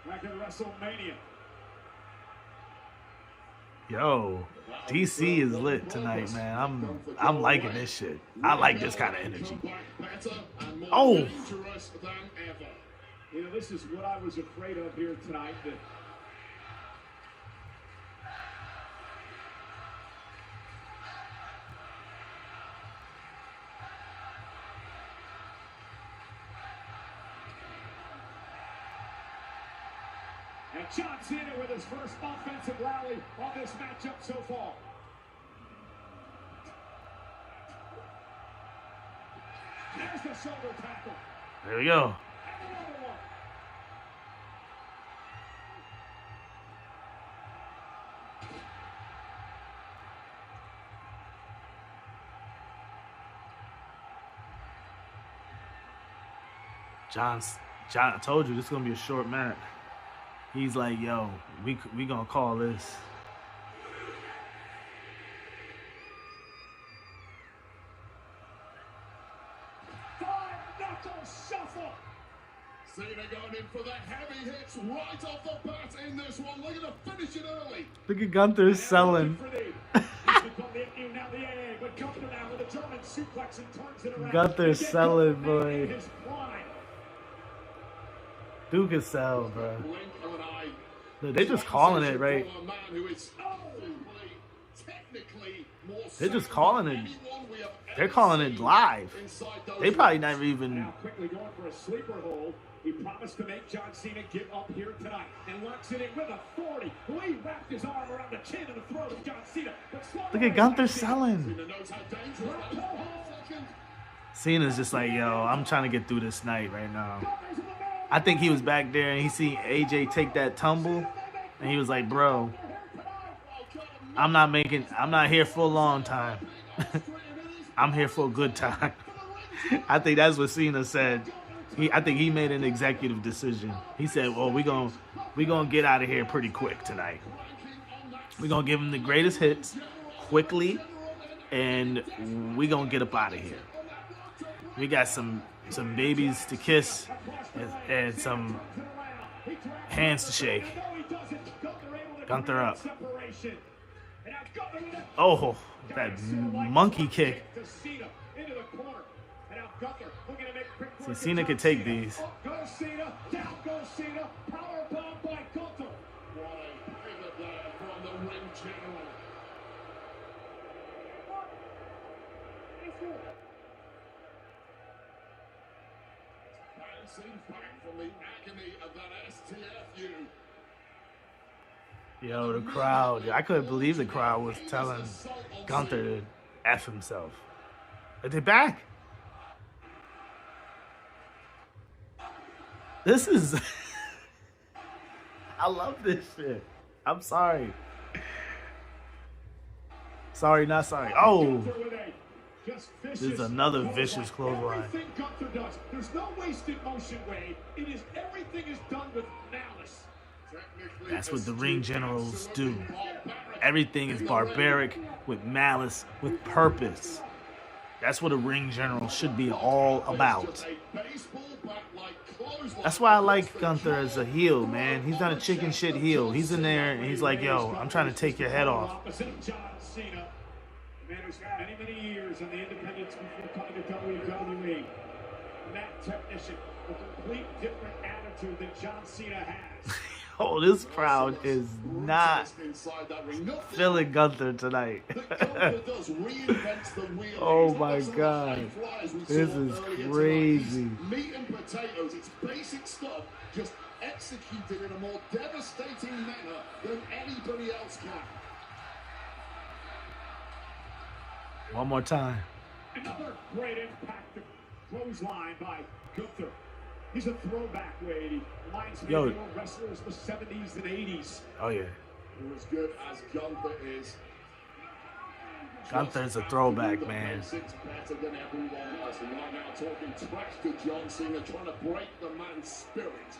back in WrestleMania. Yo, DC is lit tonight, man. I'm liking this shit. I like this kind of energy. Oh. You know, this is what I was afraid of here tonight. That and John Cena with his first offensive rally on this matchup so far. There's the shoulder tackle. There we go. John, I told you this is gonna be a short match. He's like, yo, we gonna call this. Five-knuckle shuffle. Cena going in for the heavy hits right off the bat in this one. Look at the finish it early. Look at Gunther selling. Gunther selling, boy. Duke is sell, bro. Dude, they just calling it, right? They're just calling it. They're calling it live. They probably never even. Quickly going for a sleeper hold. He promised to make John Cena get up here tonight and locks it in with authority. Lee wrapped his arm around the chin and the throat of John Cena. Look at Gunther selling. Cena's just like, yo, I'm trying to get through this night right now. I think he was back there and he seen AJ take that tumble and he was like, bro, I'm not here for a long time. I'm here for a good time. I think that's what Cena said. I think he made an executive decision. He said, well, we gonna get out of here pretty quick tonight. We're gonna give him the greatest hits quickly and we gonna get up out of here. We got some babies to kiss and some hands to shake. Gunther up. Oh, that monkey kick. See, Cena could take these. Seen back from the agony of that STFU. Yo, the crowd. I couldn't believe the crowd was telling Gunther to F himself. Are they back? This is... I love this shit. I'm sorry. Sorry, not sorry. Oh! This is another vicious clothesline. Everything Gunther does, there's no wasted motion, Wade. It is, everything is done with malice. That's what the ring generals do. Everything is barbaric, with malice, with purpose. That's what a ring general should be all about. That's why I like Gunther as a heel, man. He's not a chicken shit heel. He's in there and he's like, yo, I'm trying to take your head off. Opposite of John Cena, a man who's got many, many years on the independents before coming to WWE. That technician, a complete different attitude than John Cena has. Oh, this crowd is not feeling Gunther tonight. Oh my God. This is crazy. Meat and potatoes, it's basic stuff, just executed in a more devastating manner than anybody else can. One more time. Another great impact clothesline by Gunther. He's a throwback, Wade. He reminds me of the old wrestlers of the 70s and 80s. Oh, yeah. As good as Gunther is. Gunther's a throwback, man. Better than everyone else. And right now talking trash to John Cena, trying to break the man's spirit.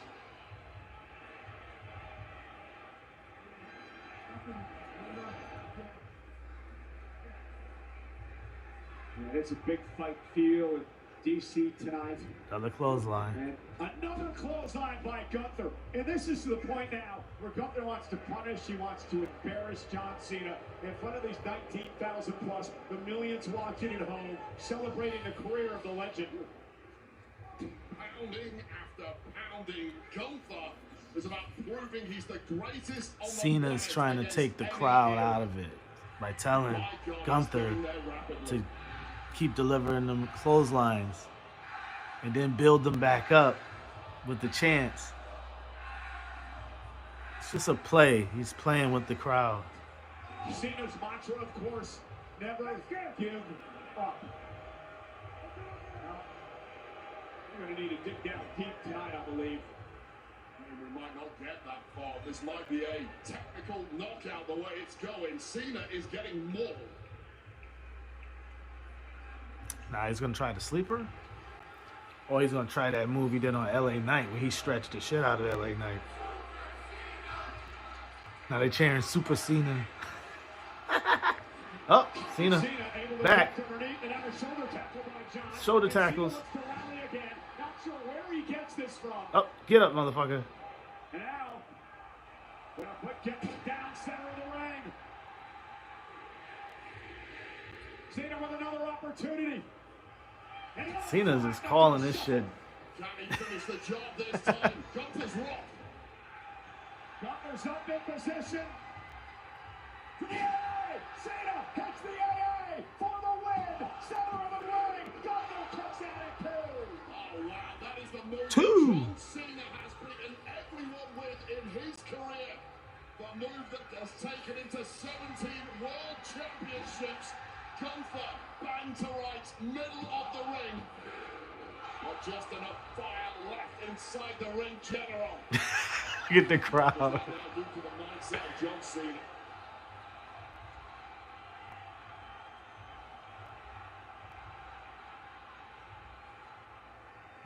Yeah, it's a big fight feel in DC tonight. Another clothesline. And another clothesline by Gunther. And this is to the point now where Gunther wants to punish, he wants to embarrass John Cena in front of these 19,000 plus, the millions watching at home, celebrating the career of the legend. Pounding after pounding, Gunther is about proving he's the greatest on the Cena's trying to take the crowd out of it by telling Gunther to keep delivering them clotheslines and then build them back up with the chants. It's just a play. He's playing with the crowd. Cena's mantra, of course, never give up. We're going to need to dig down deep tonight, I believe. We might not get that far. This might be a technical knockout the way it's going. Cena is getting more. Nah, he's going to try the sleeper? Or he's going to try that move he did on LA Knight where he stretched the shit out of LA Knight. Now they're cheering Super Cena. Oh, Cena back. Shoulder tackles. Oh, get up, motherfucker. And now, gonna put Gunther down center of the ring. Cena with another opportunity. Cena's just calling this shit. Can he finish the job this time? Gunther's rock. Gunther's up in position. To the AA! Cena hits the AA for the win! Center of the ring! Gunther kicks at it too! Oh wow, that is the move Two. John Cena has beaten everyone with in his career. The move that has taken him to 17 World Championships. Gunther bang to right, middle of the ring. Not just enough fire left inside the ring, General. Look at the crowd. Now due to the mindset of John Cena.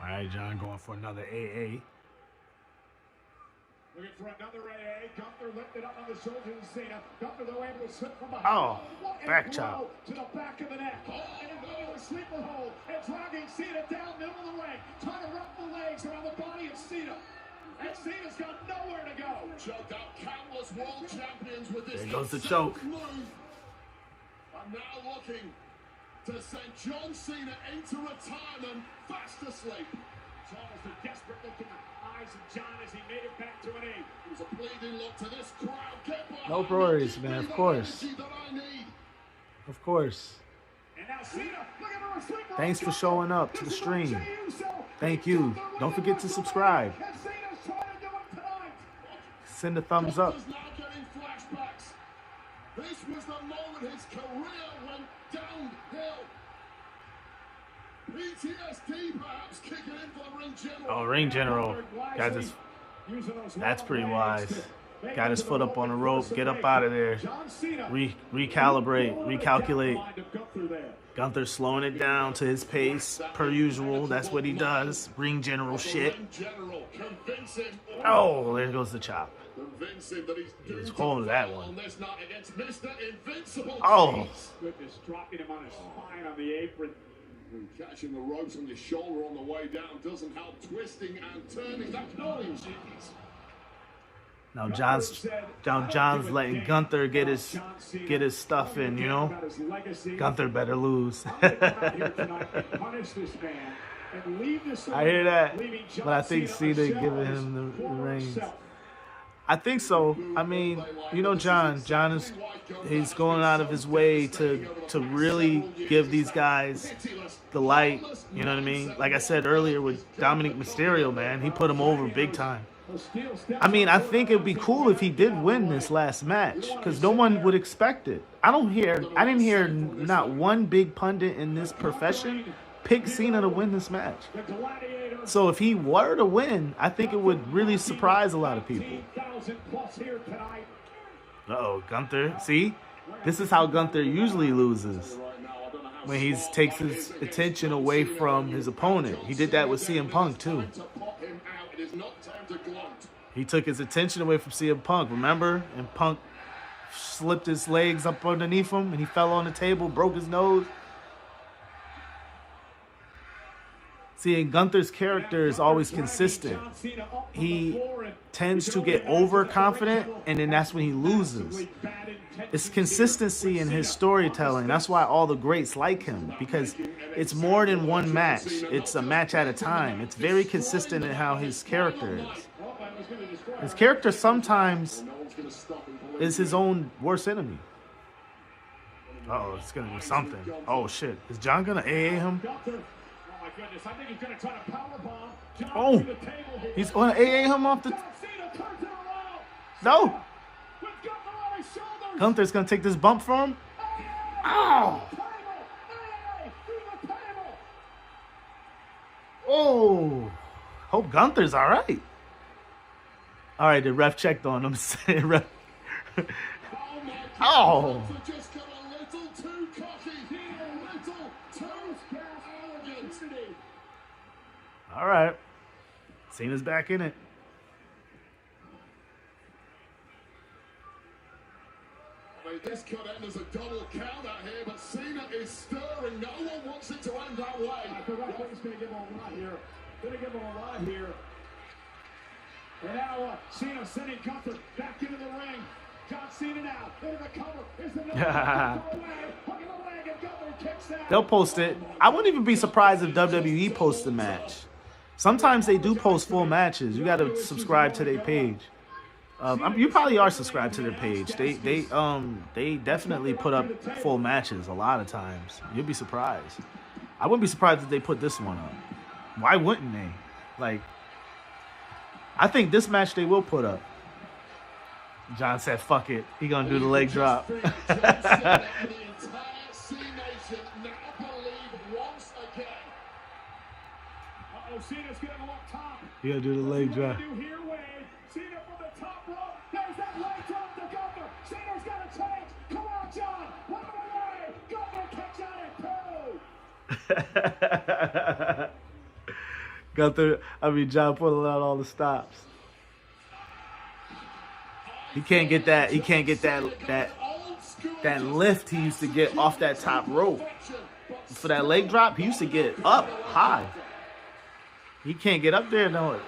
All right, John, going for another AA. Looking for another AA. Gunther lifted up on the shoulders of Cena. Gunther, though, able to slip from behind. Oh, What a back blow chop. to the back of the neck. And another sleeper hold. And dragging Cena down middle of the ring. Trying to wrap the legs around the body of Cena. And Cena's got nowhere to go. Choked out countless world champions with this. There goes the choke. Move. I'm now looking to send John Cena into retirement fast asleep. Charles, the desperate look in the eyes of John as he made it back to an 8. It was a pleading look to this crowd. Get behind No me. worries, Give man. me Of the course. energy that I need. Of course. Thanks for showing up to the stream. Thank you. Don't forget to subscribe. Send a thumbs up. This was the moment his career went downhill. PTSD perhaps kicking in for the ring general. Oh, ring general. That's pretty wise. Got his foot up on the rope. Get up out of there. Recalibrate. Recalculate. Gunther slowing it down to his pace, per usual. That's what he does. Ring general shit. Oh, there goes the chop. He was holding that one. Oh. Dropping him on his spine on the apron. Catching the ropes on his shoulder on the way down doesn't help. Twisting and turning. That's not easy. Now John's letting Gunther get his stuff in, you know. Gunther better lose. I hear that, but I think CENA giving him the reins. I think so. I mean, you know, John he's going out of his way to really give these guys the light. You know what I mean? Like I said earlier with Dominic Mysterio, man, he put him over big time. I mean, I think it'd be cool if he did win this last match because no one would expect it. I didn't hear not one big pundit in this profession pick CENA to win this match. So if he were to win, I think it would really surprise a lot of people. Uh-oh, Gunther. See? This is how Gunther usually loses. When he takes his attention away from his opponent. He did that with CM Punk, too. He took his attention away from CM Punk, remember? And Punk slipped his legs up underneath him, and he fell on the table, broke his nose. See, and Gunther's character is always consistent. He tends to get overconfident, and then that's when he loses. It's consistency in his storytelling. That's why all the greats like him, because it's more than one match. It's a match at a time. It's very consistent in how his character is. His character sometimes is his own worst enemy. Uh-oh, it's going to be something. Oh, shit. Is John going to AA him? Oh, he's going to AA him off the... No! Gunther's going to take this bump from him. Ow! Oh! Hope Gunther's all right. All right, the ref checked on him. Oh! All right. CENA's back in it. This could end as a double count out here, but CENA is stirring. No one wants it to end that way. I think he's going to give him a lot here. And now CENA sending Gunther back into the ring. John Cena now into the cover. Here's the leg, and Gunther kicks out. They'll post it. I wouldn't even be surprised if WWE posts a match. Sometimes they do post full matches. You got to subscribe to their page. You probably are subscribed to their page. They definitely put up full matches a lot of times. You'll be surprised. I wouldn't be surprised if they put this one up. Why wouldn't they? Like, I think this match they will put up. John said, "Fuck it, he gonna do the leg drop." Cena's getting on top. He gonna do the leg drop. Cena from the top rope. There's that leg drop to Gunther. Cena's got a change. Come on, John. One away. Gunther kicks out at 2. John pulling out all the stops. He can't get that. He can't get that lift he used to get off that top rope. For that leg drop, he used to get up high. He can't get up there, no.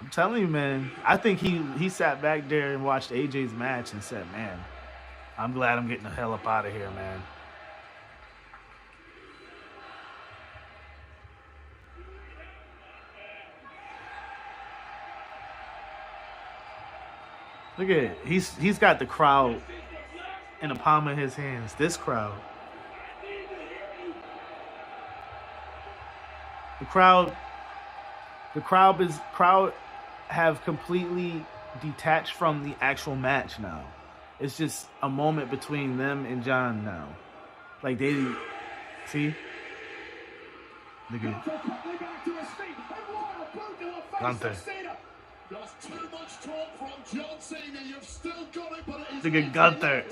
I'm telling you, man. I think he sat back there and watched AJ's match and said, man, I'm glad I'm getting the hell up out of here, man. Look at it. He's got the crowd in the palm of his hands. This crowd. The crowd have completely detached from the actual match now. It's just a moment between them and John now. Like they see. Look at Gunther. There's too much talk from John Cena. You've still got it, but it is Look at Gunther.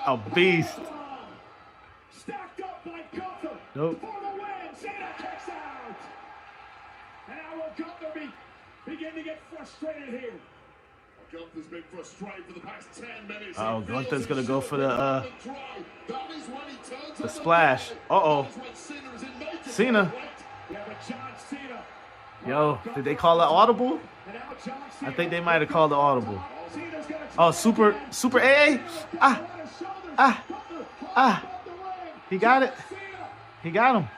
A beast. Stacked up by Gunther. Nope. For the win. Cena kicks out. And now will Gunther begin to get frustrated here? Gunther's been frustrated for the past 10 minutes. Oh, Gunther's gonna go for the splash. Uh-oh. Cena. Yo, did they call it audible? I think they might have called it audible. Oh, super AA. He got it. He got him.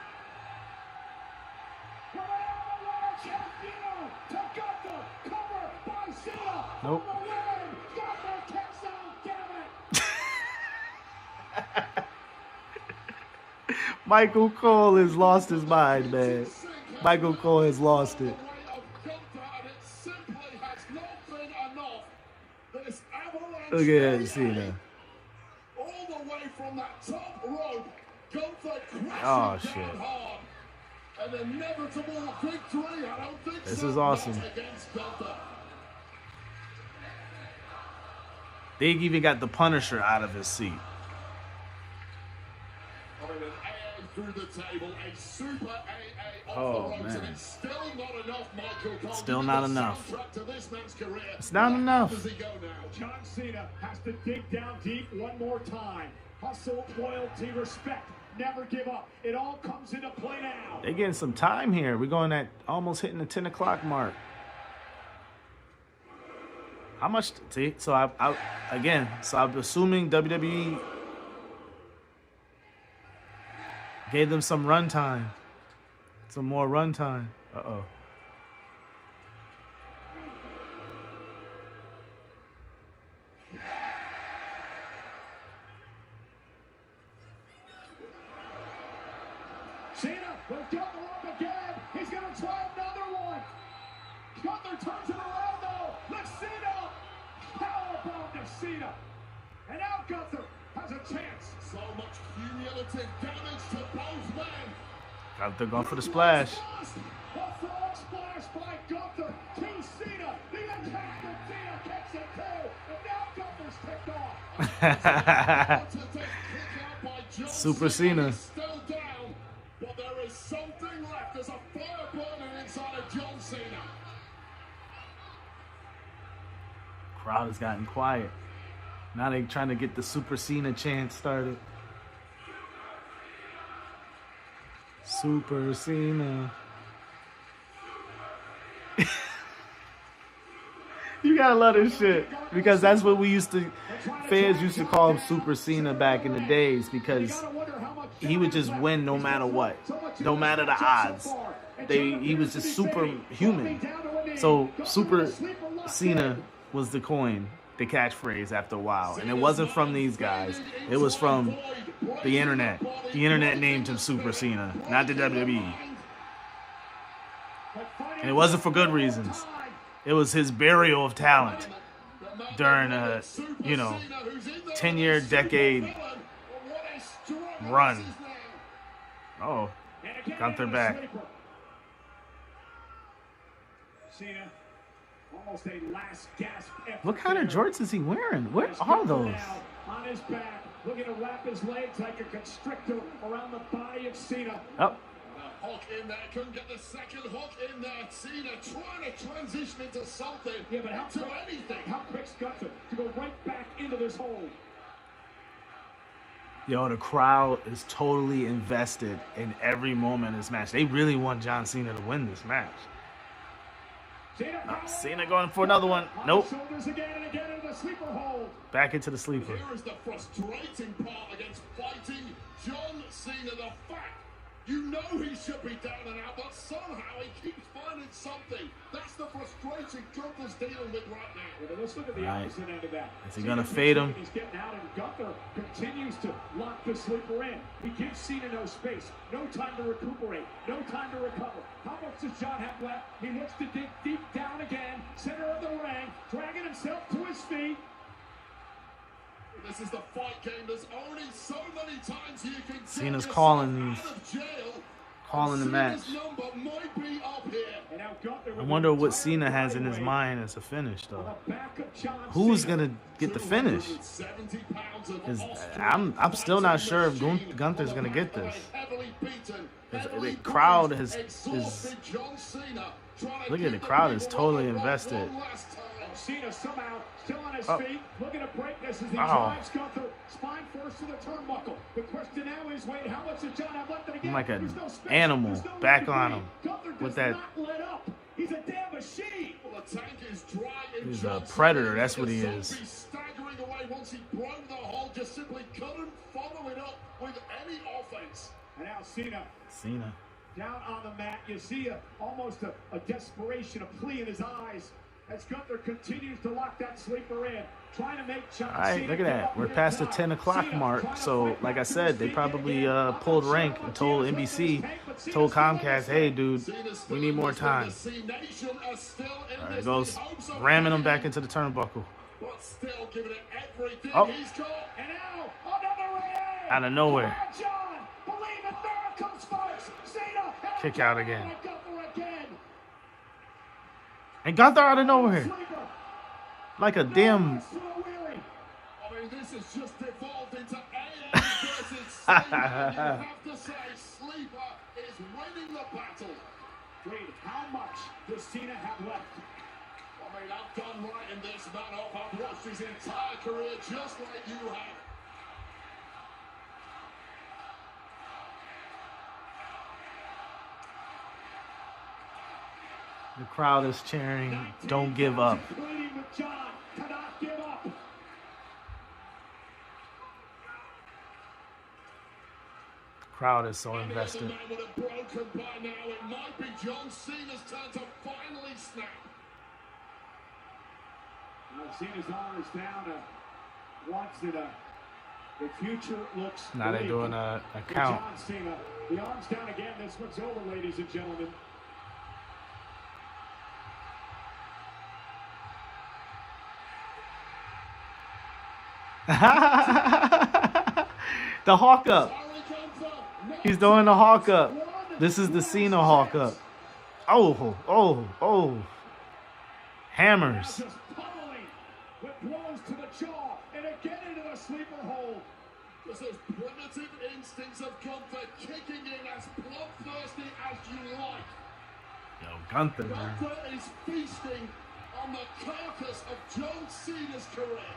Nope. Michael Cole has lost his mind, man. Michael Cole has lost it. Look at that, Cena. All the way from that top rope, Gunther Oh, crashing shit. down hard. An inevitable victory. I don't think This so. is awesome. Not against Gunther. They even got the Punisher out of his seat. I mean, an AA through the table, a super AA off Oh, the ropes, man. and it's still not enough, Michael Cole. Still You not get the enough. soundtrack to this man's career. It's not enough. Where does he go now? John Cena has to dig down deep one more time. Hustle, loyalty, respect. Never give up. It all comes into play now. They're getting some time here. We're going at almost hitting the 10 o'clock mark. How much? See, so I'm assuming WWE gave them some run time. Some more run time. Uh-oh. Cena will Gunther up again. He's going to try another one. Gunther turns it around though. Let's Cena. Powerbomb to Cena. And now Gunther has a chance. So much cumulative damage to both men. Gunther going for the splash. A frog splash by Gunther to Cena. The attack of Cena kicks it too. And now Gunther's kicked off. Super Cena. Still down, but there is something left. There's a fire burning inside of John Cena. Crowd has gotten quiet. Now they're trying to get the Super Cena chant started. Super Cena. You gotta love this shit. Because that's what fans used to call him Super Cena back in the days, because he would just win no matter what. No matter the odds. He was just superhuman. So Super Cena was the coin, the catchphrase after a while. And it wasn't from these guys. It was from the internet. The internet named him Super Cena, not the WWE. And it wasn't for good reasons. It was his burial of talent during a, 10-year decade run. Oh, Gunther back. Cena, almost a last gasp. What kind of jorts is he wearing? What are those? On his back, looking to wrap his legs like a constrictor around the body of Cena. Oh. Hook in there, couldn't get the second hook in there. Cena trying to transition into something. Yeah, but how to anything. How quick's Gunther to go right back into this hole? Yo, the crowd is totally invested in every moment in this match. They really want John Cena to win this match. Cena going for another one. Nope. Back into the sleeper. Here is the frustrating part against fighting John Cena. The fact You know he should be down and out, but somehow he keeps finding something. That's the frustration Gunther's dealing with right now. Well, let's look at the opposite end of that. Is he going to fade him? He's getting out, and Gunther continues to lock the sleeper in. He gives CENA no space, no time to recuperate, no time to recover. How much does John have left? He looks to dig deep down again, center of the ring, dragging himself to his feet. This is the fight game. There's only so many times you can CENA's calling the match. I wonder what CENA has in his mind as a finish, though. Who's gonna get the finish? I'm still not sure if Gunther's gonna get this. The crowd is look at the crowd is totally invested. CENA somehow still on his feet, looking to break this as he drives Gunther spine first to the turnbuckle. The question now is, wait, how much does John have left? I'm like an animal back on him with that. He's a damn machine. Well, the tank is dry. He's a predator. That's what he is. Staggering away once he broke the hold, just simply couldn't follow it up with any offense. And now CENA down on the mat. You see almost a desperation, a plea in his eyes as Gunther continues to lock that sleeper in, trying to make John Cena. All right, look at that. We're past the 10 o'clock mark. So, like I said, they probably pulled rank and told NBC, told Comcast, hey, dude, we need more time. All right, goes ramming him back into the turnbuckle. Oh. Out of nowhere. Kick out again. And Gunther out of nowhere. Like a damn... I mean, this has just evolved into AA versus Sleeper. You have to say, Sleeper is winning the battle. Reed, how much does CENA have left? I mean, I've done right in this man up. I've watched his entire career just like you have. The crowd is cheering, don't give up. The crowd is so invested. Broken by now. It might be John Cena's turn to finally snap. Cena's arm is down. Wants it. The future looks. Now they're doing a count. John Cena. The arm's down again. This one's over, ladies and gentlemen. The Hawk Up. He's doing the Hawk Up. This is the CENA Hawk Up. Oh. Hammers. With blows to the jaw and again into the sleeper hold. Just those primitive instincts of Gunther kicking in as bloodthirsty as you like. Yo, Gunther, man. Gunther is feasting on the carcass of John Cena's career.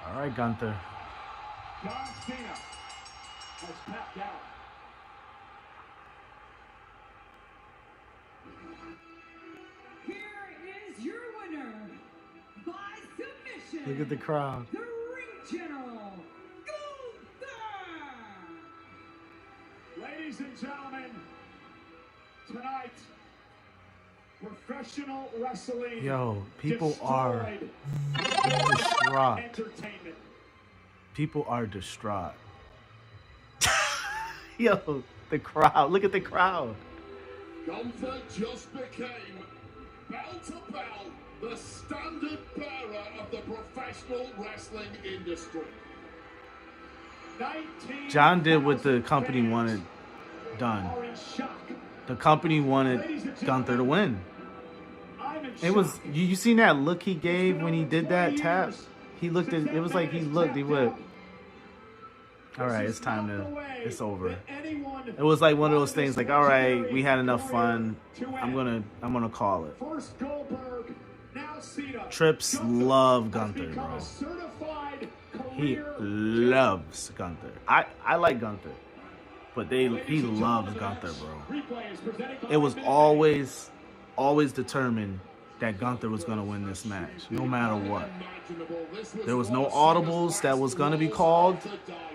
All right, Gunther. John Cena has tapped out. Here is your winner by submission. Look at the crowd. The Ring General, Gunther. Ladies and gentlemen, tonight, professional wrestling. Yo, people are distraught. People are distraught. Yo, the crowd. Look at the crowd. Gunther just became, bell to bell, the standard bearer of the professional wrestling industry. John did what the company wanted done. The company wanted Gunther to win. It was you seen that look he gave when he did that tap? He looked at it was like he went, all right, it's time it's over. It was like one of those things like, all right, we had enough fun. I'm gonna call it. Trips love Gunther, bro. He loves Gunther. I like Gunther, but he loves Gunther, bro. It was always determined that Gunther was going to win this match, no matter what. There was no audibles that was going to be called.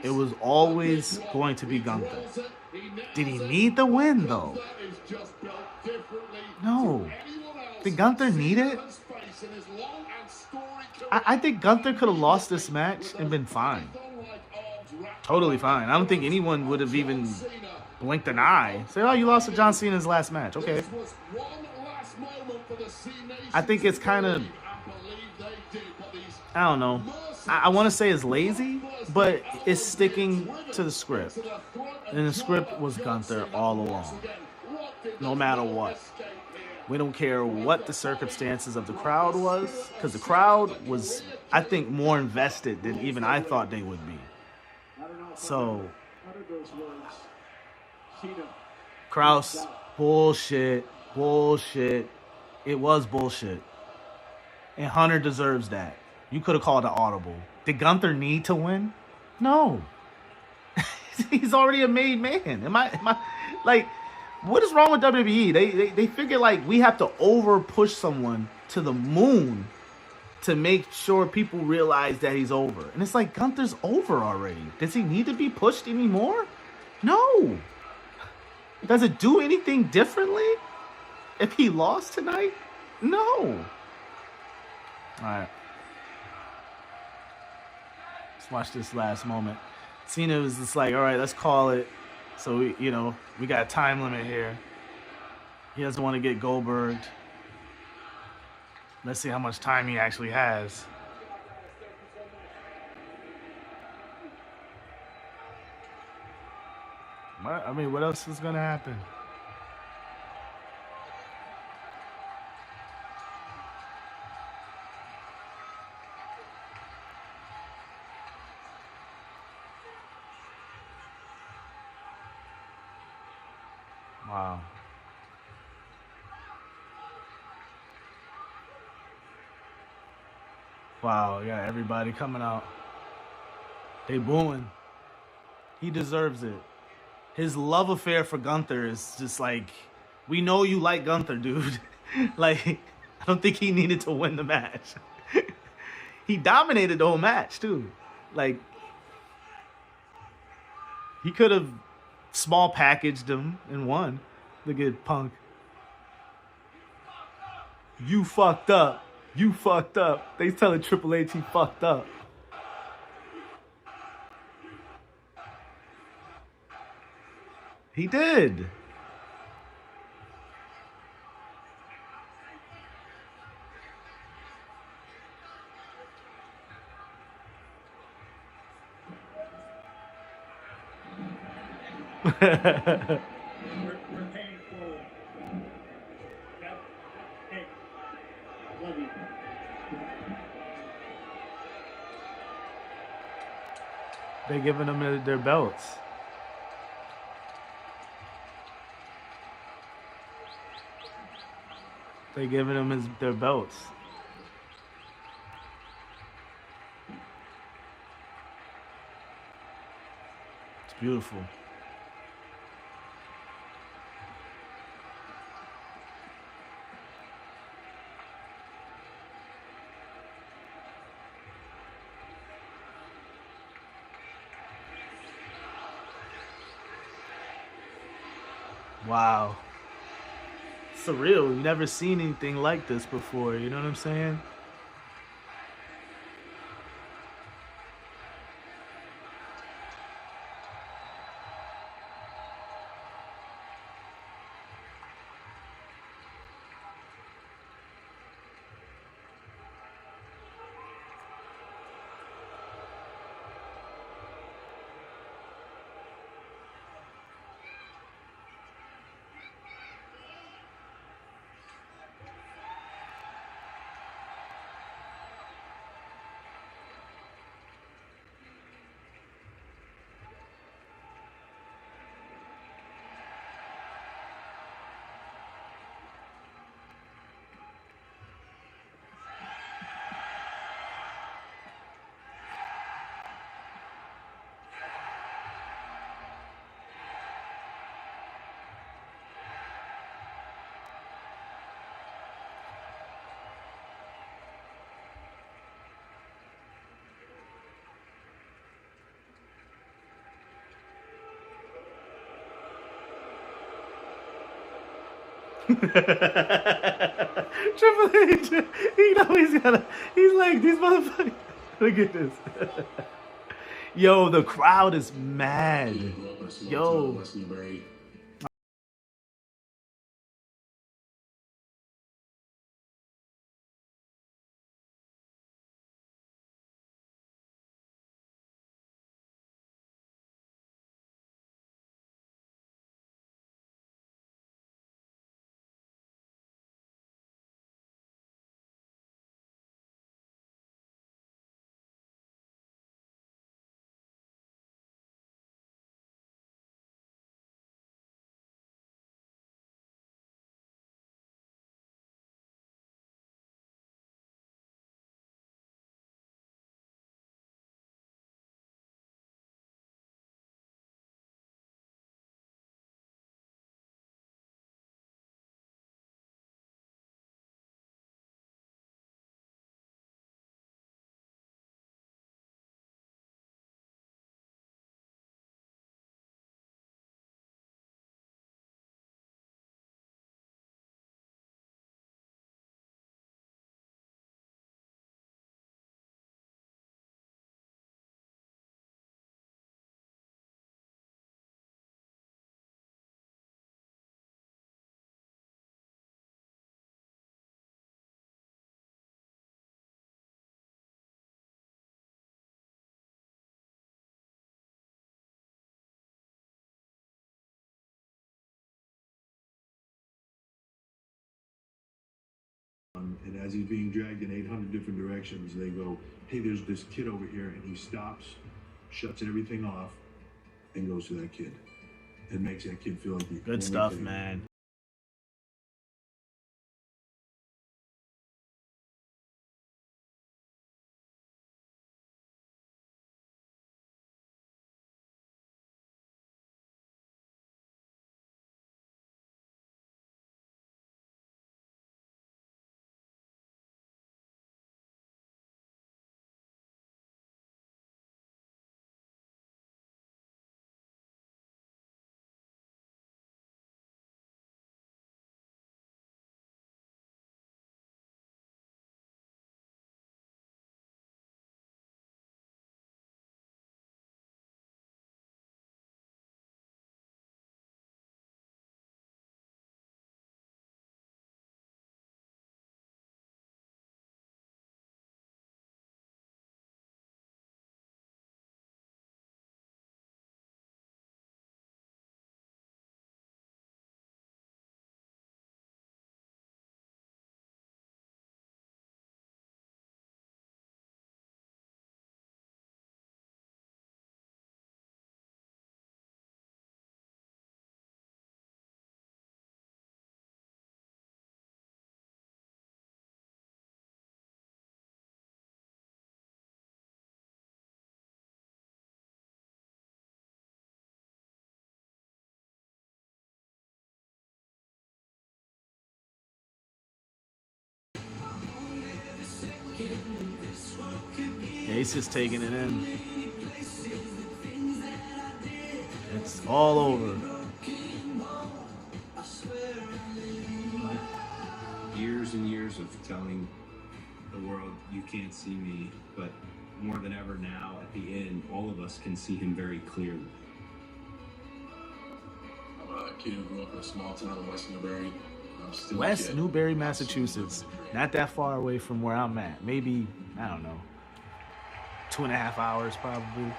It was always going to be Gunther. Did he need the win, though? No. Did Gunther need it? I think Gunther could have lost this match and been fine. Totally fine. I don't think anyone would have even blinked an eye. Say, oh, you lost to John Cena's last match. Okay. I think it's kind of, I don't know. I want to say it's lazy, but it's sticking to the script. And the script was Gunther all along. No matter what. We don't care what the circumstances of the crowd was, because the crowd was, I think, more invested than even I thought they would be. So, Kraus, bullshit. It was bullshit. And Hunter deserves that. You could have called an audible. Did Gunther need to win? No. He's already a made man. Am I like, what is wrong with WWE? They figure like we have to over push someone to the moon to make sure people realize that he's over. And it's like, Gunther's over already. Does he need to be pushed anymore? No. Does it do anything differently if he lost tonight? No. All right. Let's watch this last moment. Cena was just like, all right, let's call it. So, we got a time limit here. He doesn't want to get Goldberged. Let's see how much time he actually has. What else is going to happen? Wow. Wow, yeah, everybody coming out. They booing. He deserves it. His love affair for Gunther is just like, we know you like Gunther, dude. Like, I don't think he needed to win the match. He dominated the whole match, too. Like, he could have small packaged him and won. Look at Punk. You fucked up. You fucked up. They telling Triple H he fucked up. He did. We're paying forward. Okay? Hey, love you. They're giving them their belts. They're giving them their belts. It's beautiful. Wow. Surreal. You've never seen anything like this before. You know what I'm saying? H, he know he's like, these motherfuckers. Look at this. Yo, the crowd is mad. Yo. And as he's being dragged in 800 different directions, they go, hey, there's this kid over here. And he stops, shuts everything off, and goes to that kid. And makes that kid feel like the Good stuff, man. Ace is taking it in. It's all over. Years and years of telling the world you can't see me, but more than ever now, at the end, all of us can see him very clearly. I'm a kid who grew up in a small town in West Newbury. West Newbury, Massachusetts. Not that far away from where I'm at. Maybe, I don't know, 2.5 hours probably.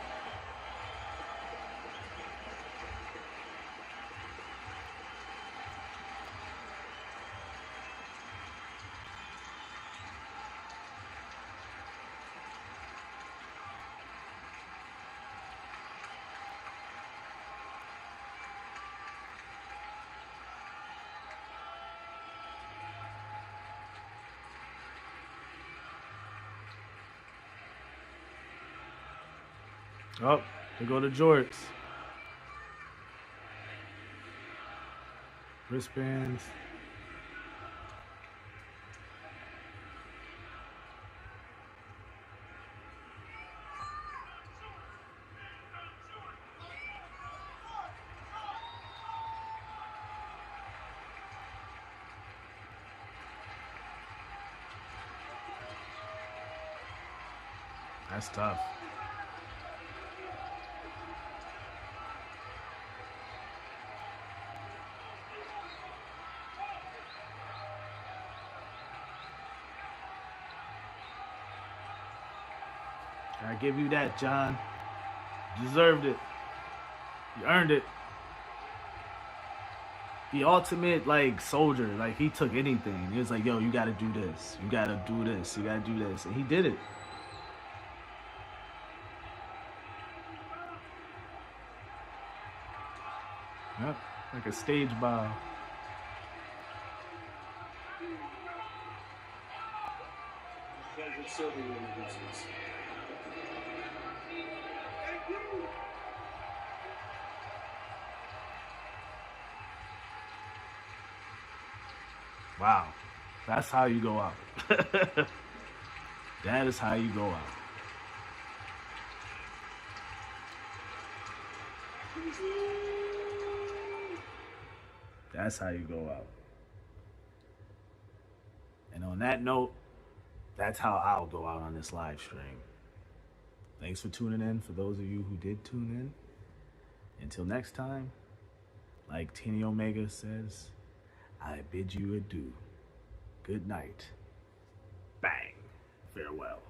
Oh, we go to jorts. Wristbands. That's tough. I give you that, John. Deserved it. You earned it. The ultimate, like, soldier. Like, he took anything. He was like, yo, you gotta do this. You gotta do this. You gotta do this. And he did it. Yep. Like a stage bow. Wow. That's how you go out. That is how you go out. That's how you go out. And on that note, that's how I'll go out on this live stream. Thanks for tuning in, for those of you who did tune in. Until next time, like Kenny Omega says, I bid you adieu. Good night. Bang. Farewell.